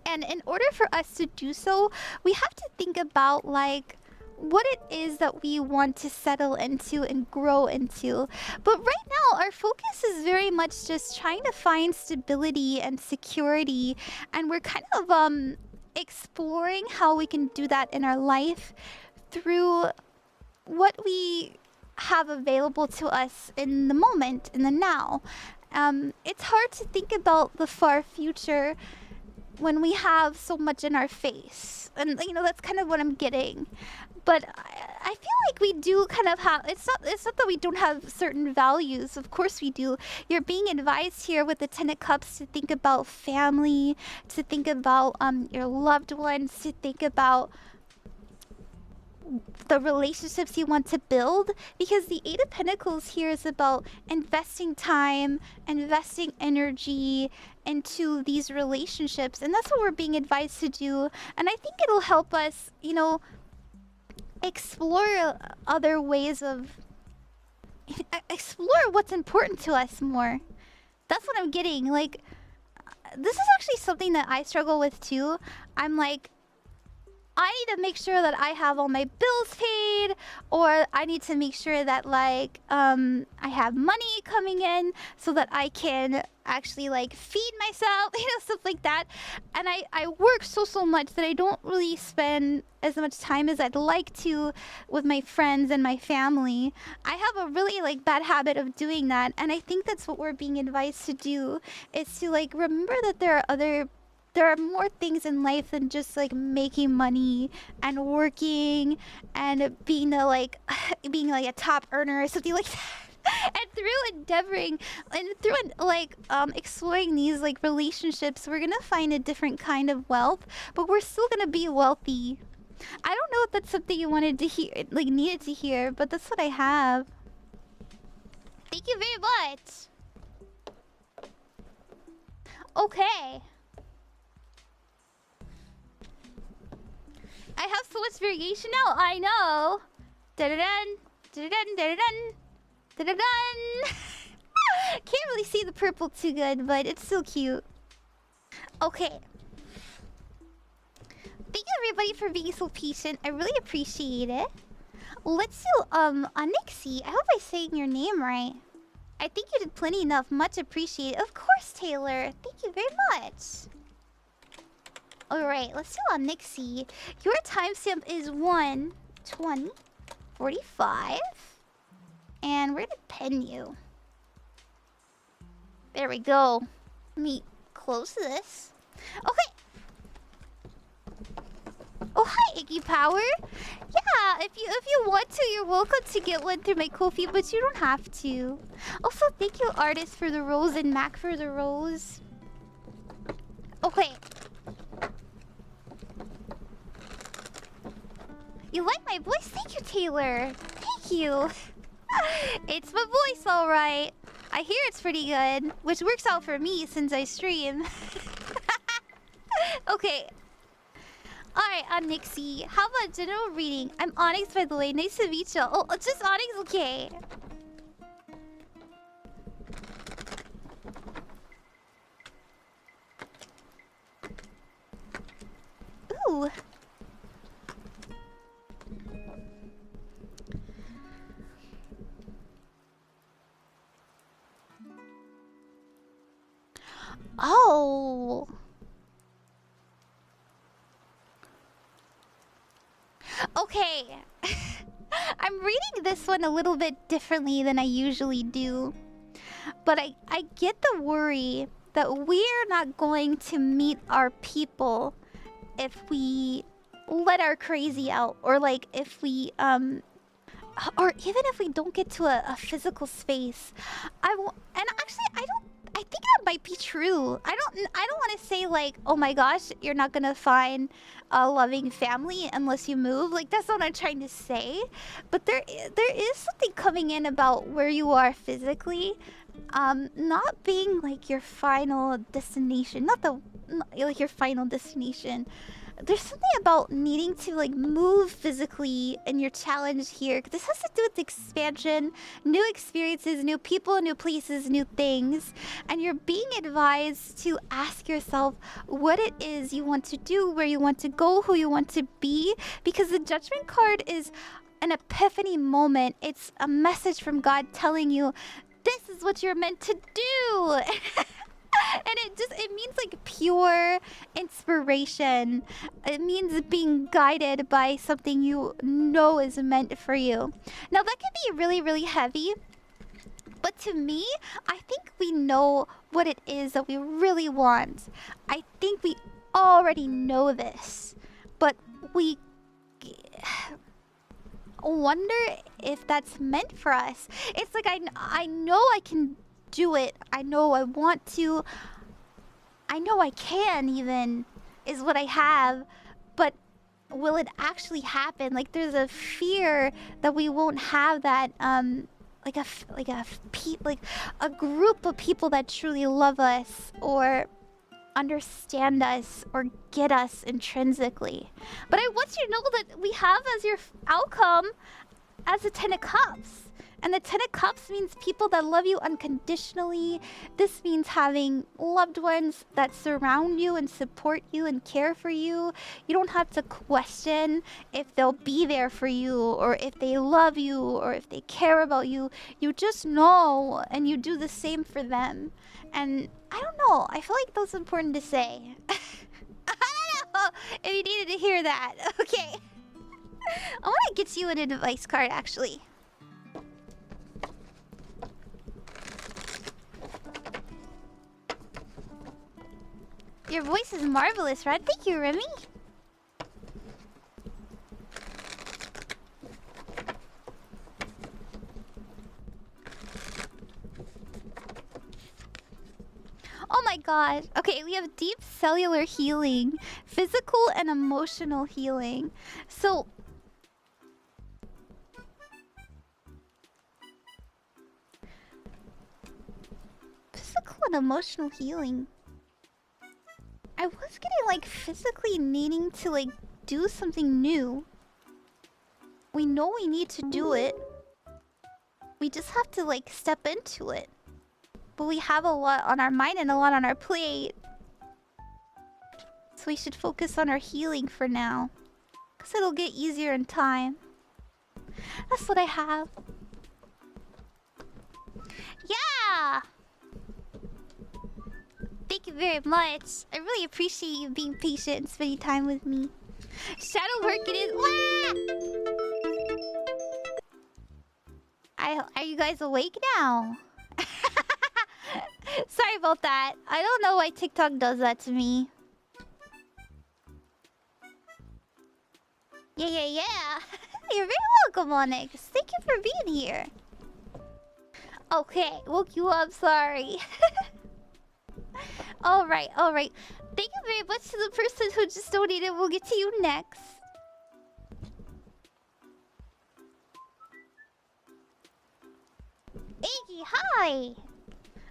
And in order for us to do so, we have to think about, like, what it is that we want to settle into and grow into. But right now, our focus is very much just trying to find stability and security. And we're kind of exploring how we can do that in our life through what we have available to us in the moment, in the now. It's hard to think about the far future when we have so much in our face. And, you know, that's kind of what I'm getting. But I feel like we do kind of have. It's not that we don't have certain values. Of course we do. You're being advised here with the Ten of Cups to think about family, to think about your loved ones, to think about the relationships you want to build, because the Eight of Pentacles here is about investing time, investing energy into these relationships, and that's what we're being advised to do. And I think it'll help us, you know, explore other ways of explore what's important to us more. That's what I'm getting. Like, this is actually something that I struggle with too. I'm like, I need to make sure that I have all my bills paid, or I need to make sure that like I have money coming in so that I can actually like feed myself, you know, stuff like that. And I work so much that I don't really spend as much time as I'd like to with my friends and my family. I have a really like bad habit of doing that, and I think that's what we're being advised to do, is to like remember that there are more things in life than just like making money and working and being a like being like a top earner or something like that. And through endeavoring and through exploring these like relationships, we're gonna find a different kind of wealth, but we're still gonna be wealthy. I don't know if that's something you wanted to hear, like needed to hear, but that's what I have. Thank you very much. Okay. I have so much variation now. I know. Da-da-dun, da-da-dun, da-da-dun, da-da-dun. Can't really see the purple too good, but it's still cute. Okay. Thank you everybody for being so patient. I really appreciate it. Let's do Onyxie. I hope I'm saying your name right. I think you did plenty enough. Much appreciated. Of course, Taylor. Thank you very much. Alright, let's do Onyxie. Your timestamp is 1:20:45. And we're gonna pen you. There we go. Let me close this. Okay. Oh, hi, Iggy Power. Yeah, if you want to, you're welcome to get one through my Ko-fi, but you don't have to. Also, thank you, Ardis, for the rose and Mac for the rose. Okay. You like my voice? Thank you, Taylor. Thank you. It's my voice, alright. I hear it's pretty good, which works out for me since I stream. Okay. Alright, Onyxie. How about general reading? I'm Onyx, by the way. Nice to meet you. Oh, just Onyx? Okay. Ooh. Oh. Okay. I'm reading this one a little bit differently than I usually do. But I get the worry that we're not going to meet our people if we let our crazy out, or like if we or even if we don't get to a physical space. And actually I think that might be true. I don't want to say like, oh my gosh, you're not gonna find a loving family unless you move. Like, that's not what I'm trying to say. But there is something coming in about where you are physically, not being like your final destination. Not like your final destination. There's something about needing to like move physically in your challenge here. This has to do with expansion, new experiences, new people, new places, new things. And you're being advised to ask yourself what it is you want to do, where you want to go, who you want to be. Because the Judgment card is an epiphany moment. It's a message from God telling you, this is what you're meant to do. And it means like pure inspiration. It means being guided by something you know is meant for you. Now that can be really, really heavy. But to me, I think we know what it is that we really want. I think we already know this. But we wonder if that's meant for us. It's like I know I can do it. I know I want to. I know I can even, is what I have. But will it actually happen? Like there's a fear that we won't have that like a group of people that truly love us or understand us or get us intrinsically. But I want you to know that we have as your outcome as a Ten of Cups. And the Ten of Cups means people that love you unconditionally. This means having loved ones that surround you and support you and care for you. You don't have to question if they'll be there for you or if they love you or if they care about you. You just know and you do the same for them. And I don't know. I feel like that's important to say. I don't know if you needed to hear that. Okay. I want to get you an advice card, actually. Your voice is marvelous, right? Thank you, Remi. Oh my god. Okay, we have deep cellular healing, physical and emotional healing. So physical and emotional healing. I was getting like physically needing to like do something new. We know we need to do it. We just have to like step into it. But we have a lot on our mind and a lot on our plate. So we should focus on our healing for now. Because it'll get easier in time. That's what I have. Yeah! Thank you very much. I really appreciate you being patient and spending time with me. Shadow work it is. Are you guys awake now? Sorry about that. I don't know why TikTok does that to me. Yeah. You're very welcome, Onyx. Thank you for being here. Okay, woke you up, sorry. Alright. Thank you very much to the person who just donated. We'll get to you next. Iggy, hi!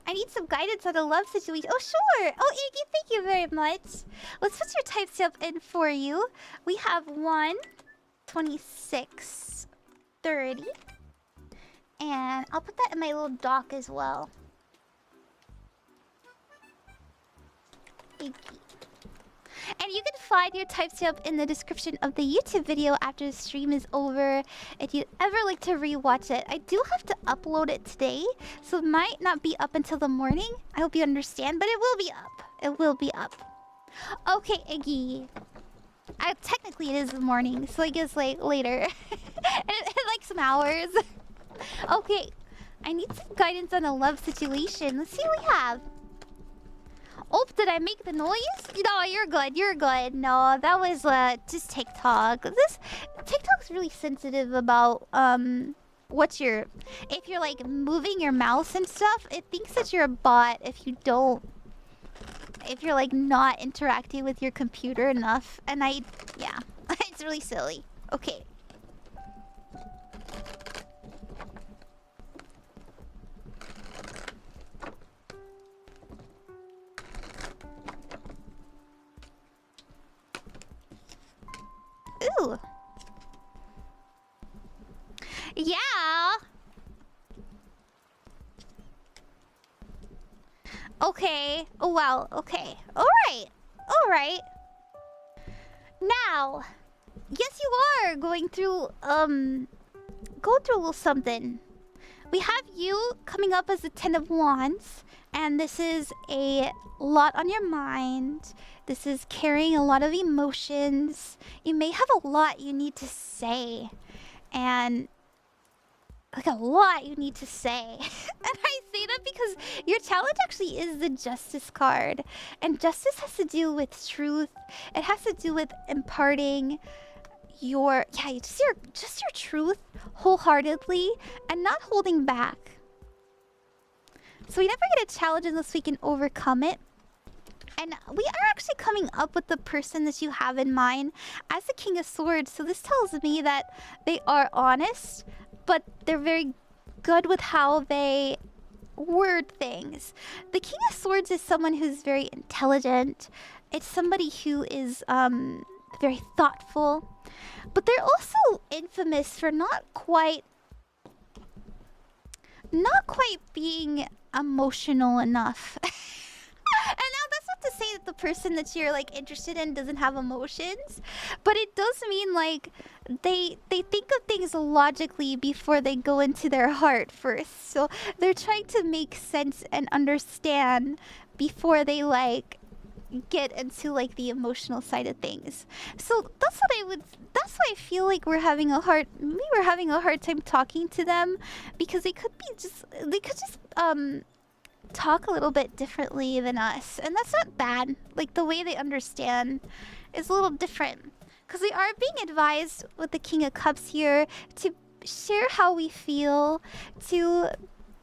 I need some guidance on a love situation. Oh, sure! Oh, Iggy, thank you very much. Let's put your timestamp in for you. We have 1:26:30. And I'll put that in my little doc as well. Iggy. And you can find your timestamp in the description of the YouTube video after the stream is over. If you'd ever like to rewatch it, I do have to upload it today, so it might not be up until the morning. I hope you understand, but it will be up. It will be up. Okay, Iggy. Technically, it is the morning, so I guess like later, in like some hours. Okay, I need some guidance on a love situation. Let's see what we have. Oh, did I make the noise? No, you're good. You're good. No, that was just TikTok. TikTok's really sensitive about if you're like moving your mouse and stuff, it thinks that you're a bot if you don't. If you're like not interacting with your computer enough, and yeah, it's really silly. Okay. Ooh. Yeah. Okay. Oh, wow. Okay. Alright. Alright. Now, yes, you are going through, go through a little something. We have you coming up as the Ten of Wands, and this is a lot on your mind. This is carrying a lot of emotions. You may have a lot you need to say, and like a lot you need to say. And I say that because your challenge actually is the Justice card, and justice has to do with truth. It has to do with imparting yeah, just your truth wholeheartedly and not holding back. So we never get a challenge unless we can overcome it. And we are actually coming up with the person that you have in mind as the King of Swords. So this tells me that they are honest, but they're very good with how they word things. The King of Swords is someone who's very intelligent. It's somebody who is very thoughtful. But they're also infamous for not quite being emotional enough. And now that's not to say that the person that you're like interested in doesn't have emotions, but it does mean like they think of things logically before they go into their heart first. So they're trying to make sense and understand before they like get into like the emotional side of things. So that's why I feel like we're having a hard time talking to them, because they could just talk a little bit differently than us, and that's not bad. Like the way they understand is a little different, because we are being advised with the King of Cups here to share how we feel, to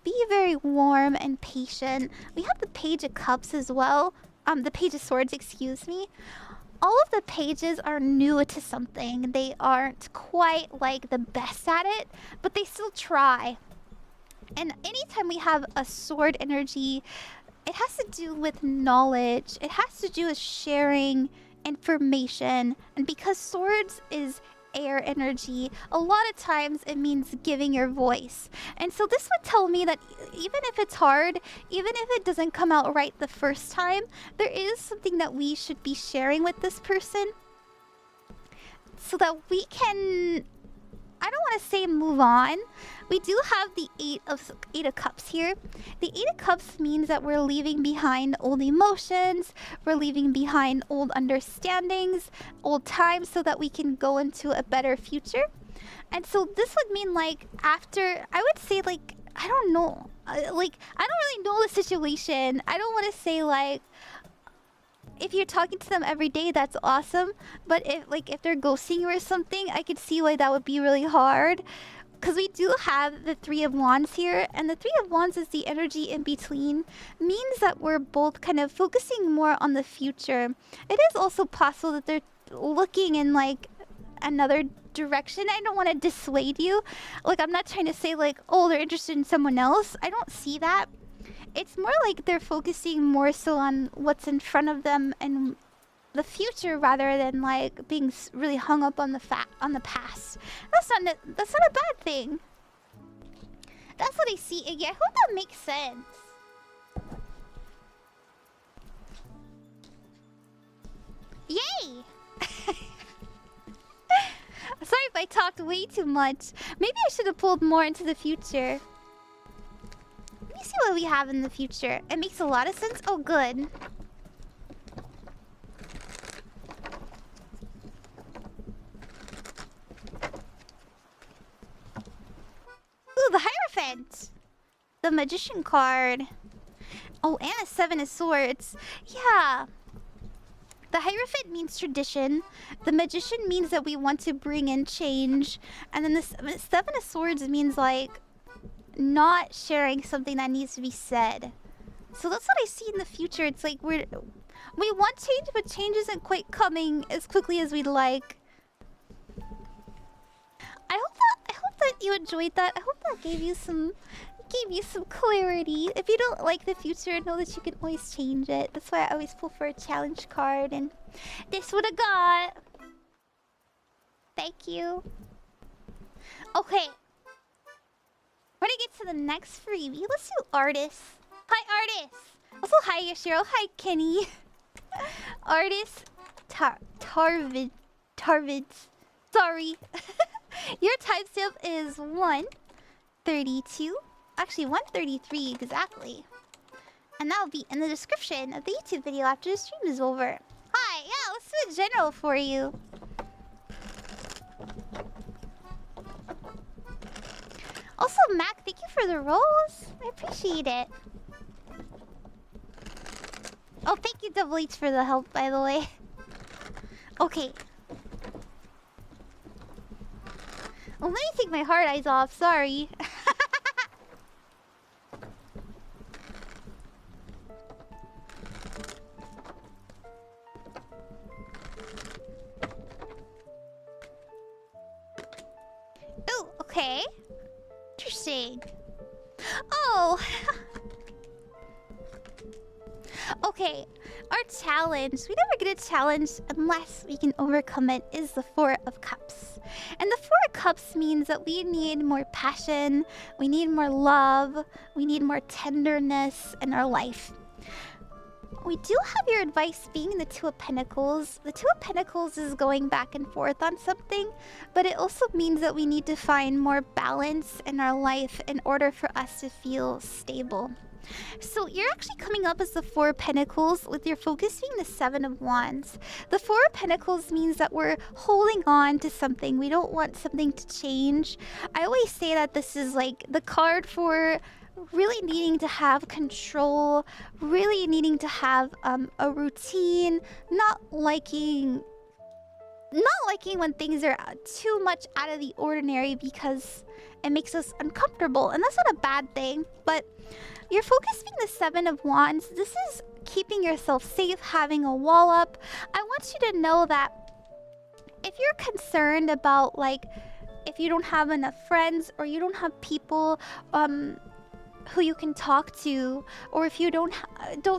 be very warm and patient. We have the Page of Cups as well. The Page of Swords, excuse me. All of the pages are new to something. They aren't quite like the best at it, but they still try. And anytime we have a sword energy, it has to do with knowledge. It has to do with sharing information. And because swords is air energy, a lot of times it means giving your voice. And so this would tell me that even if it's hard, even if it doesn't come out right the first time, there is something that we should be sharing with this person so that we can, I don't want to say move on. We do have the Eight of Cups here. The Eight of Cups means that we're leaving behind old emotions, we're leaving behind old understandings, old times, so that we can go into a better future. And so this would mean like after, I would say like, I don't know, like I don't really know the situation. I don't want to say like, if you're talking to them every day, that's awesome. But if they're ghosting you or something, I could see why that would be really hard. Because we do have the Three of Wands here, and the Three of Wands is the energy in between. Means that we're both kind of focusing more on the future. It is also possible that they're looking in like another direction. I don't want to dissuade you. Like, I'm not trying to say like, oh, they're interested in someone else. I don't see that. It's more like they're focusing more so on what's in front of them and the future, rather than like being really hung up on the past. That's not a bad thing. That's what I see, Iggy. I hope that makes sense. Yay! Sorry if I talked way too much. Maybe I should have pulled more into the future. Let me see what we have in the future. It makes a lot of sense. Oh, good. Ooh, the Hierophant! The Magician card. Oh, and a Seven of Swords. Yeah. The Hierophant means tradition. The Magician means that we want to bring in change. And then the Seven of Swords means like not sharing something that needs to be said. So that's what I see in the future. It's like we want change, but change isn't quite coming as quickly as we'd like. I hope that you enjoyed that. I hope that gave you some clarity. If you don't like the future, know that you can always change it. That's why I always pull for a challenge card, and this what I got. Thank you. Okay. We're gonna get to the next freebie. Let's do Ardis. Hi, Ardis. Also, hi, Yashiro. Hi, Kenny. Ardis Tarvids. Sorry. Your timestamp is 1:32. Actually, 1:33 exactly. And that'll be in the description of the YouTube video after the stream is over. Hi, yeah, let's do a general for you. Also, Mac, thank you for the rose. I appreciate it. Oh, thank you, Double H, for the help, by the way. Okay. Well, let me take my hard eyes off. Sorry. Oh, okay. Interesting. Oh. Okay, our challenge. We never get a challenge unless we can overcome it. Is the Four of Cups, and the Four of Cups means that we need more passion, we need more love, we need more tenderness in our life. We do have your advice being the Two of Pentacles. The Two of Pentacles is going back and forth on something, but it also means that we need to find more balance in our life in order for us to feel stable. So you're actually coming up as the Four of Pentacles with your focus being the Seven of Wands. The Four of Pentacles means that we're holding on to something. We don't want something to change. I always say that this is like the card for really needing to have control, really needing to have a routine, not liking when things are too much out of the ordinary because it makes us uncomfortable. And that's not a bad thing, but you're focusing the Seven of Wands. This is keeping yourself safe, having a wall up. I want you to know that if you're concerned about, like, if you don't have enough friends or you don't have people who you can talk to, or if you don't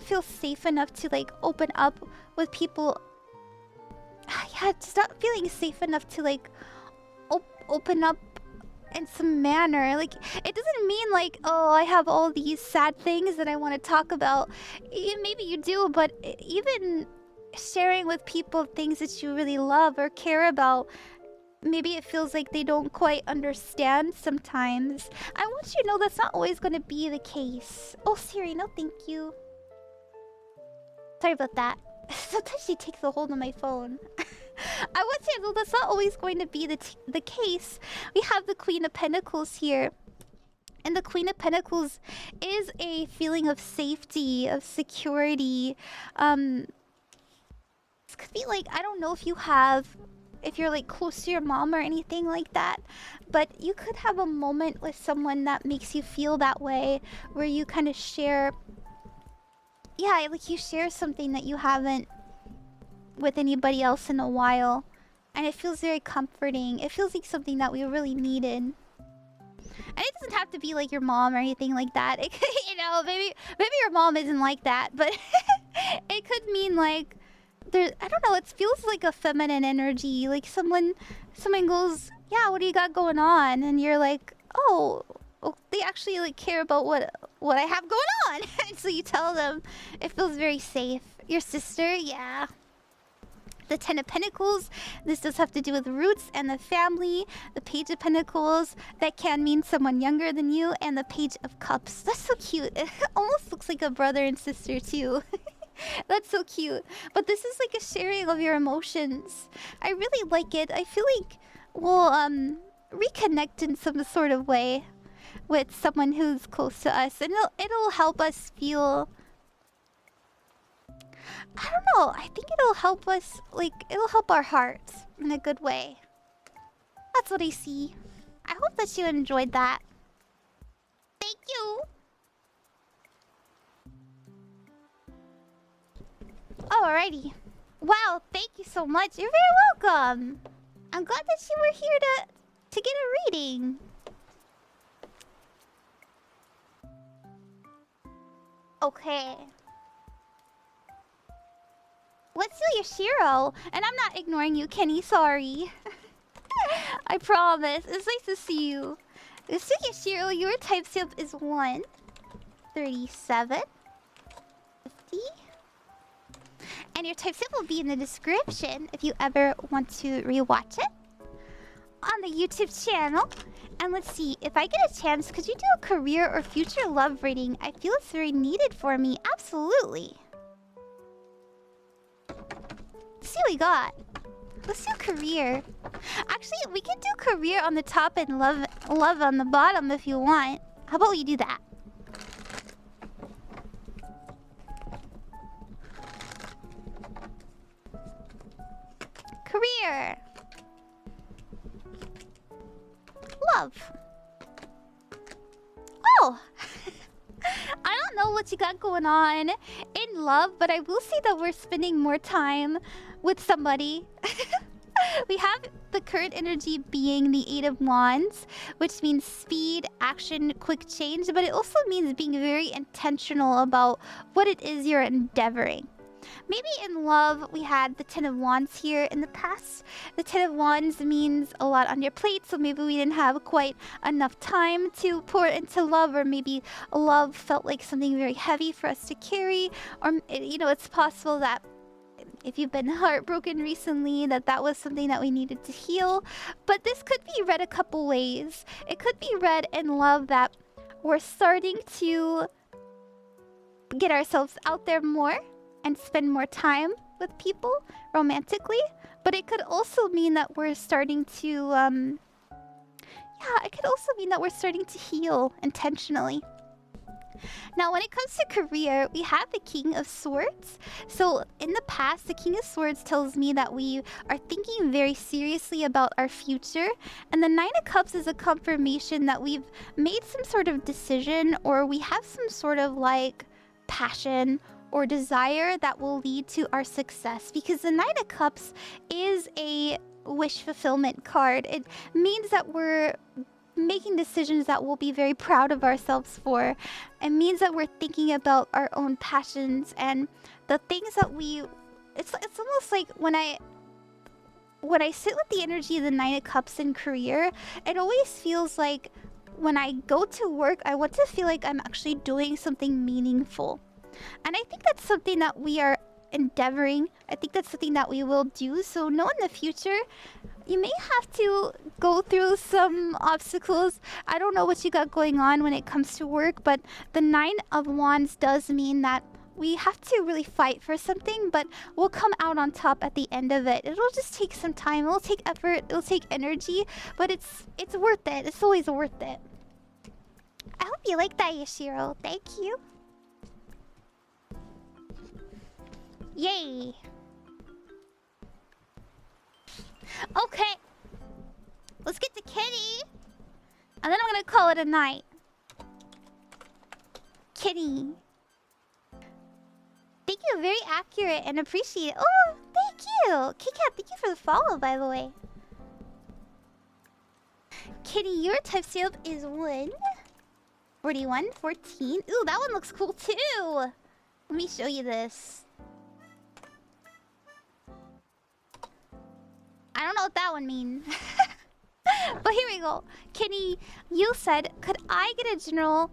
feel safe enough to like open up with people, yeah, just not feeling safe enough to like open up in some manner. Like, it doesn't mean like, oh, I have all these sad things that I want to talk about. Maybe you do, but even sharing with people things that you really love or care about, maybe it feels like they don't quite understand sometimes. I want you to know that's not always going to be the case. Oh, Siri, no thank you. Sorry about that. Sometimes she takes a hold of my phone. I want you to know that's not always going to be the case. We have the Queen of Pentacles here. And the Queen of Pentacles is a feeling of safety, of security. This could be like, I don't know if you're like close to your mom or anything like that, but you could have a moment with someone that makes you feel that way, where you kind of share, yeah, like you share something that you haven't with anybody else in a while, and it feels very comforting. It feels like something that we really needed. And it doesn't have to be like your mom or anything like that. It could, you know, maybe your mom isn't like that, but it could mean like there, I don't know, it feels like a feminine energy. Like someone goes, yeah, what do you got going on? And you're like, oh, they actually like care about what I have going on. And so you tell them. It feels very safe. Your sister, yeah. The Ten of Pentacles, this does have to do with roots and the family. The Page of Pentacles, that can mean someone younger than you. And the Page of Cups, that's so cute. It almost looks like a brother and sister too. That's so cute. But this is like a sharing of your emotions. I really like it. I feel like we'll reconnect in some sort of way with someone who's close to us, and it'll help us feel, I don't know, I think it'll help us, like, it'll help our hearts in a good way. That's what I see. I hope that you enjoyed that. Thank you! Alrighty. Wow, thank you so much. You're very welcome. I'm glad that you were here to get a reading. Okay. Let's do Yashiro. And I'm not ignoring you, Kenny. Sorry. I promise. It's nice to see you. Let's do Yashiro. Your type stamp is 1, 37, 50. And your type stamp will be in the description if you ever want to rewatch it on the YouTube channel. And let's see, if I get a chance, could you do a career or future love reading? I feel it's very needed for me. Absolutely. Let's see what we got. Let's do career. Actually, we can do career on the top and love on the bottom if you want. How about we do that? Career. love. Oh! I don't know what you got going on in love, but I will say that we're spending more time with somebody. We have the current energy being the Eight of Wands, which means speed, action, quick change, but it also means being very intentional about what it is you're endeavoring. Maybe in love, we had the Ten of Wands here in the past. The Ten of Wands means a lot on your plate, so maybe we didn't have quite enough time to pour into love, or maybe love felt like something very heavy for us to carry, or, you know, it's possible that if you've been heartbroken recently, that was something that we needed to heal. But this could be read a couple ways. It could be read in love that we're starting to get ourselves out there more and spend more time with people romantically. But it could also mean that we're starting to, yeah, it could also mean that we're starting to heal intentionally. Now, when it comes to career, we have the King of Swords. So, in the past, the King of Swords tells me that we are thinking very seriously about our future. And the Nine of Cups is a confirmation that we've made some sort of decision, or we have some sort of, like, passion or desire that will lead to our success. Because the Nine of Cups is a wish fulfillment card. It means that we're making decisions that we'll be very proud of ourselves for. It means that we're thinking about our own passions and the things that we... It's almost like when I sit with the energy of the Nine of Cups in career, it always feels like when I go to work, I want to feel like I'm actually doing something meaningful. And I think that's something that we are endeavoring. I think that's something that we will do. So know in the future, you may have to go through some obstacles. I don't know what you got going on when it comes to work, but the Nine of Wands does mean that we have to really fight for something, but we'll come out on top at the end of it. It'll just take some time. It'll take effort. It'll take energy, but it's worth it. It's always worth it. I hope you like that, Yashiro. Thank you. Yay. Okay. Let's get to Kitty. And then I'm gonna call it a night. Kitty. Thank you, very accurate and appreciate it. Oh, thank you. KitKat, thank you for the follow, by the way. Kitty, your type stamp is 1. 41, 14. Ooh, that one looks cool too. Let me show you this. I don't know what that one means. But here we go. Kitty, you said, could I get a general/love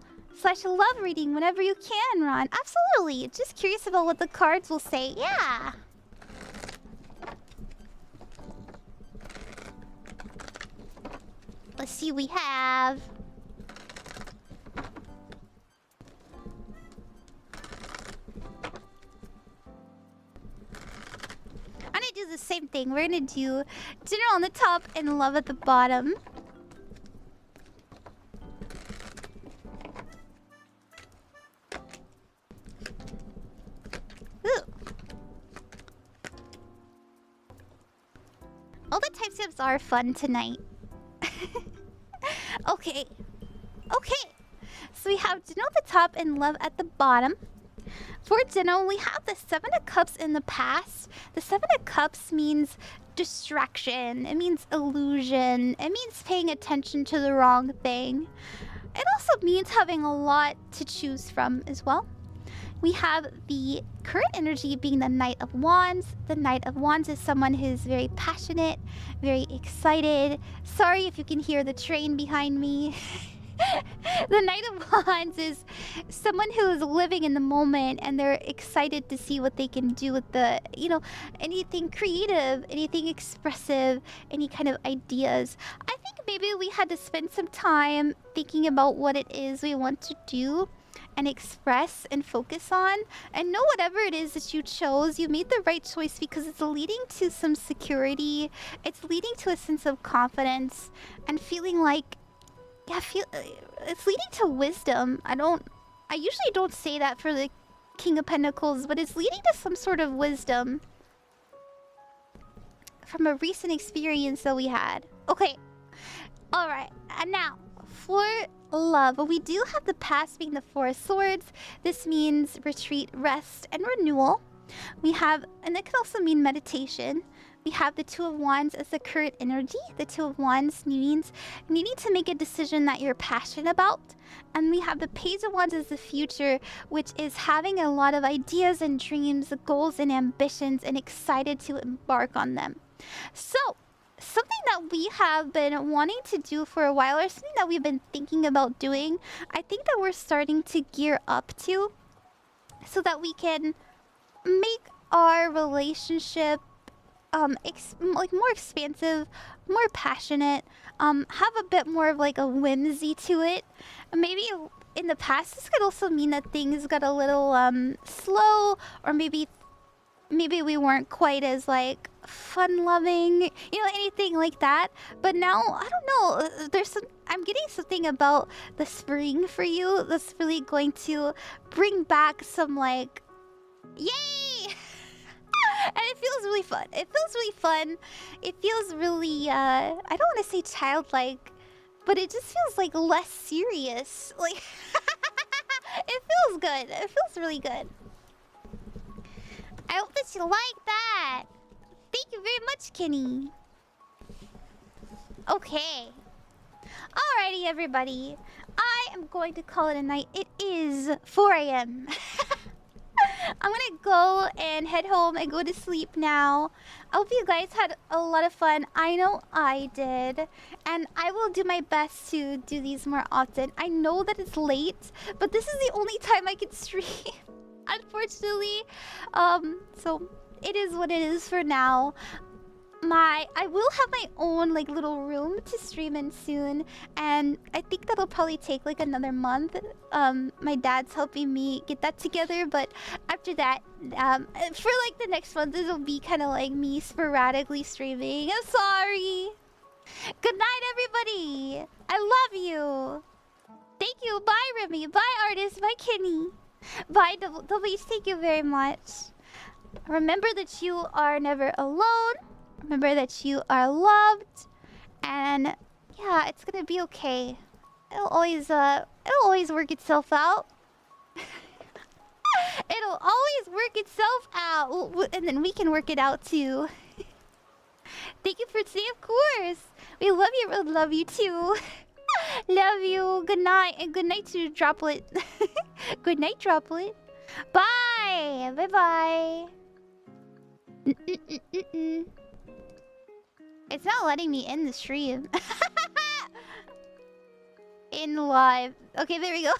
reading whenever you can, Ron? Absolutely. Just curious about what the cards will say. Yeah. Let's see what we have. I'm gonna do the same thing. We're gonna do general on the top and love at the bottom. Ooh. All the type steps are fun tonight. Okay. Okay. So we have general at the top and love at the bottom. For general, we have the Seven of Cups in the past. The Seven of Cups means distraction. It means illusion. It means paying attention to the wrong thing. It also means having a lot to choose from as well. We have the current energy being the Knight of Wands. The Knight of Wands is someone who's very passionate, very excited. Sorry if you can hear the train behind me. The Knight of Wands is someone who is living in the moment and they're excited to see what they can do with the, you know, anything creative, anything expressive, any kind of ideas. I think maybe we had to spend some time thinking about what it is we want to do and express and focus on, and know whatever it is that you chose, you made the right choice because it's leading to some security. It's leading to a sense of confidence and feeling like, yeah, it's leading to wisdom. I usually don't say that for the King of Pentacles, but it's leading to some sort of wisdom from a recent experience that we had. Okay. Alright, and now for love. We do have the past being the Four of Swords. This means retreat, rest, and renewal. We have, and that could also mean meditation. We have the Two of Wands as the current energy. The Two of Wands means needing to make a decision that you're passionate about. And we have the Page of Wands as the future, which is having a lot of ideas and dreams, goals and ambitions, and excited to embark on them. So, something that we have been wanting to do for a while, or something that we've been thinking about doing, I think that we're starting to gear up to, so that we can make our relationship like more expansive, more passionate, have a bit more of like a whimsy to it. Maybe in the past this could also mean that things got a little slow, or maybe we weren't quite as like fun loving, you know, anything like that. But now I don't know, I'm getting something about the spring for you that's really going to bring back some like yay. And it feels really fun. It feels really fun. It feels really, I don't want to say childlike, but it just feels like less serious. Like, it feels good. It feels really good. I hope that you like that. Thank you very much, Kenny. Okay. Alrighty, everybody. I am going to call it a night. It is 4 a.m. I'm gonna go and head home and go to sleep now. I hope you guys had a lot of fun. I know I did. And I will do my best to do these more often. I know that it's late, but this is the only time I can stream, unfortunately. So it is what it is for now. I will have my own like little room to stream in soon, and I think that'll probably take like another month. My dad's helping me get that together, but after that, for like the next month, this will be kind of like me sporadically streaming. I'm sorry. Good night, everybody. I love you. Thank you. Bye, Remi. Bye, Ardis. Bye, Kenny. Bye, Doubles. Thank you very much. Remember that you are never alone. Remember that you are loved, and yeah, it's gonna be okay. It'll always work itself out. It'll always work itself out, and then we can work it out too. Thank you for today, of course. We love you. We love you too. Love you. Good night, and good night to Droplet. Good night, Droplet. Bye. Bye. Bye. It's not letting me end the stream. In live. Okay, there we go.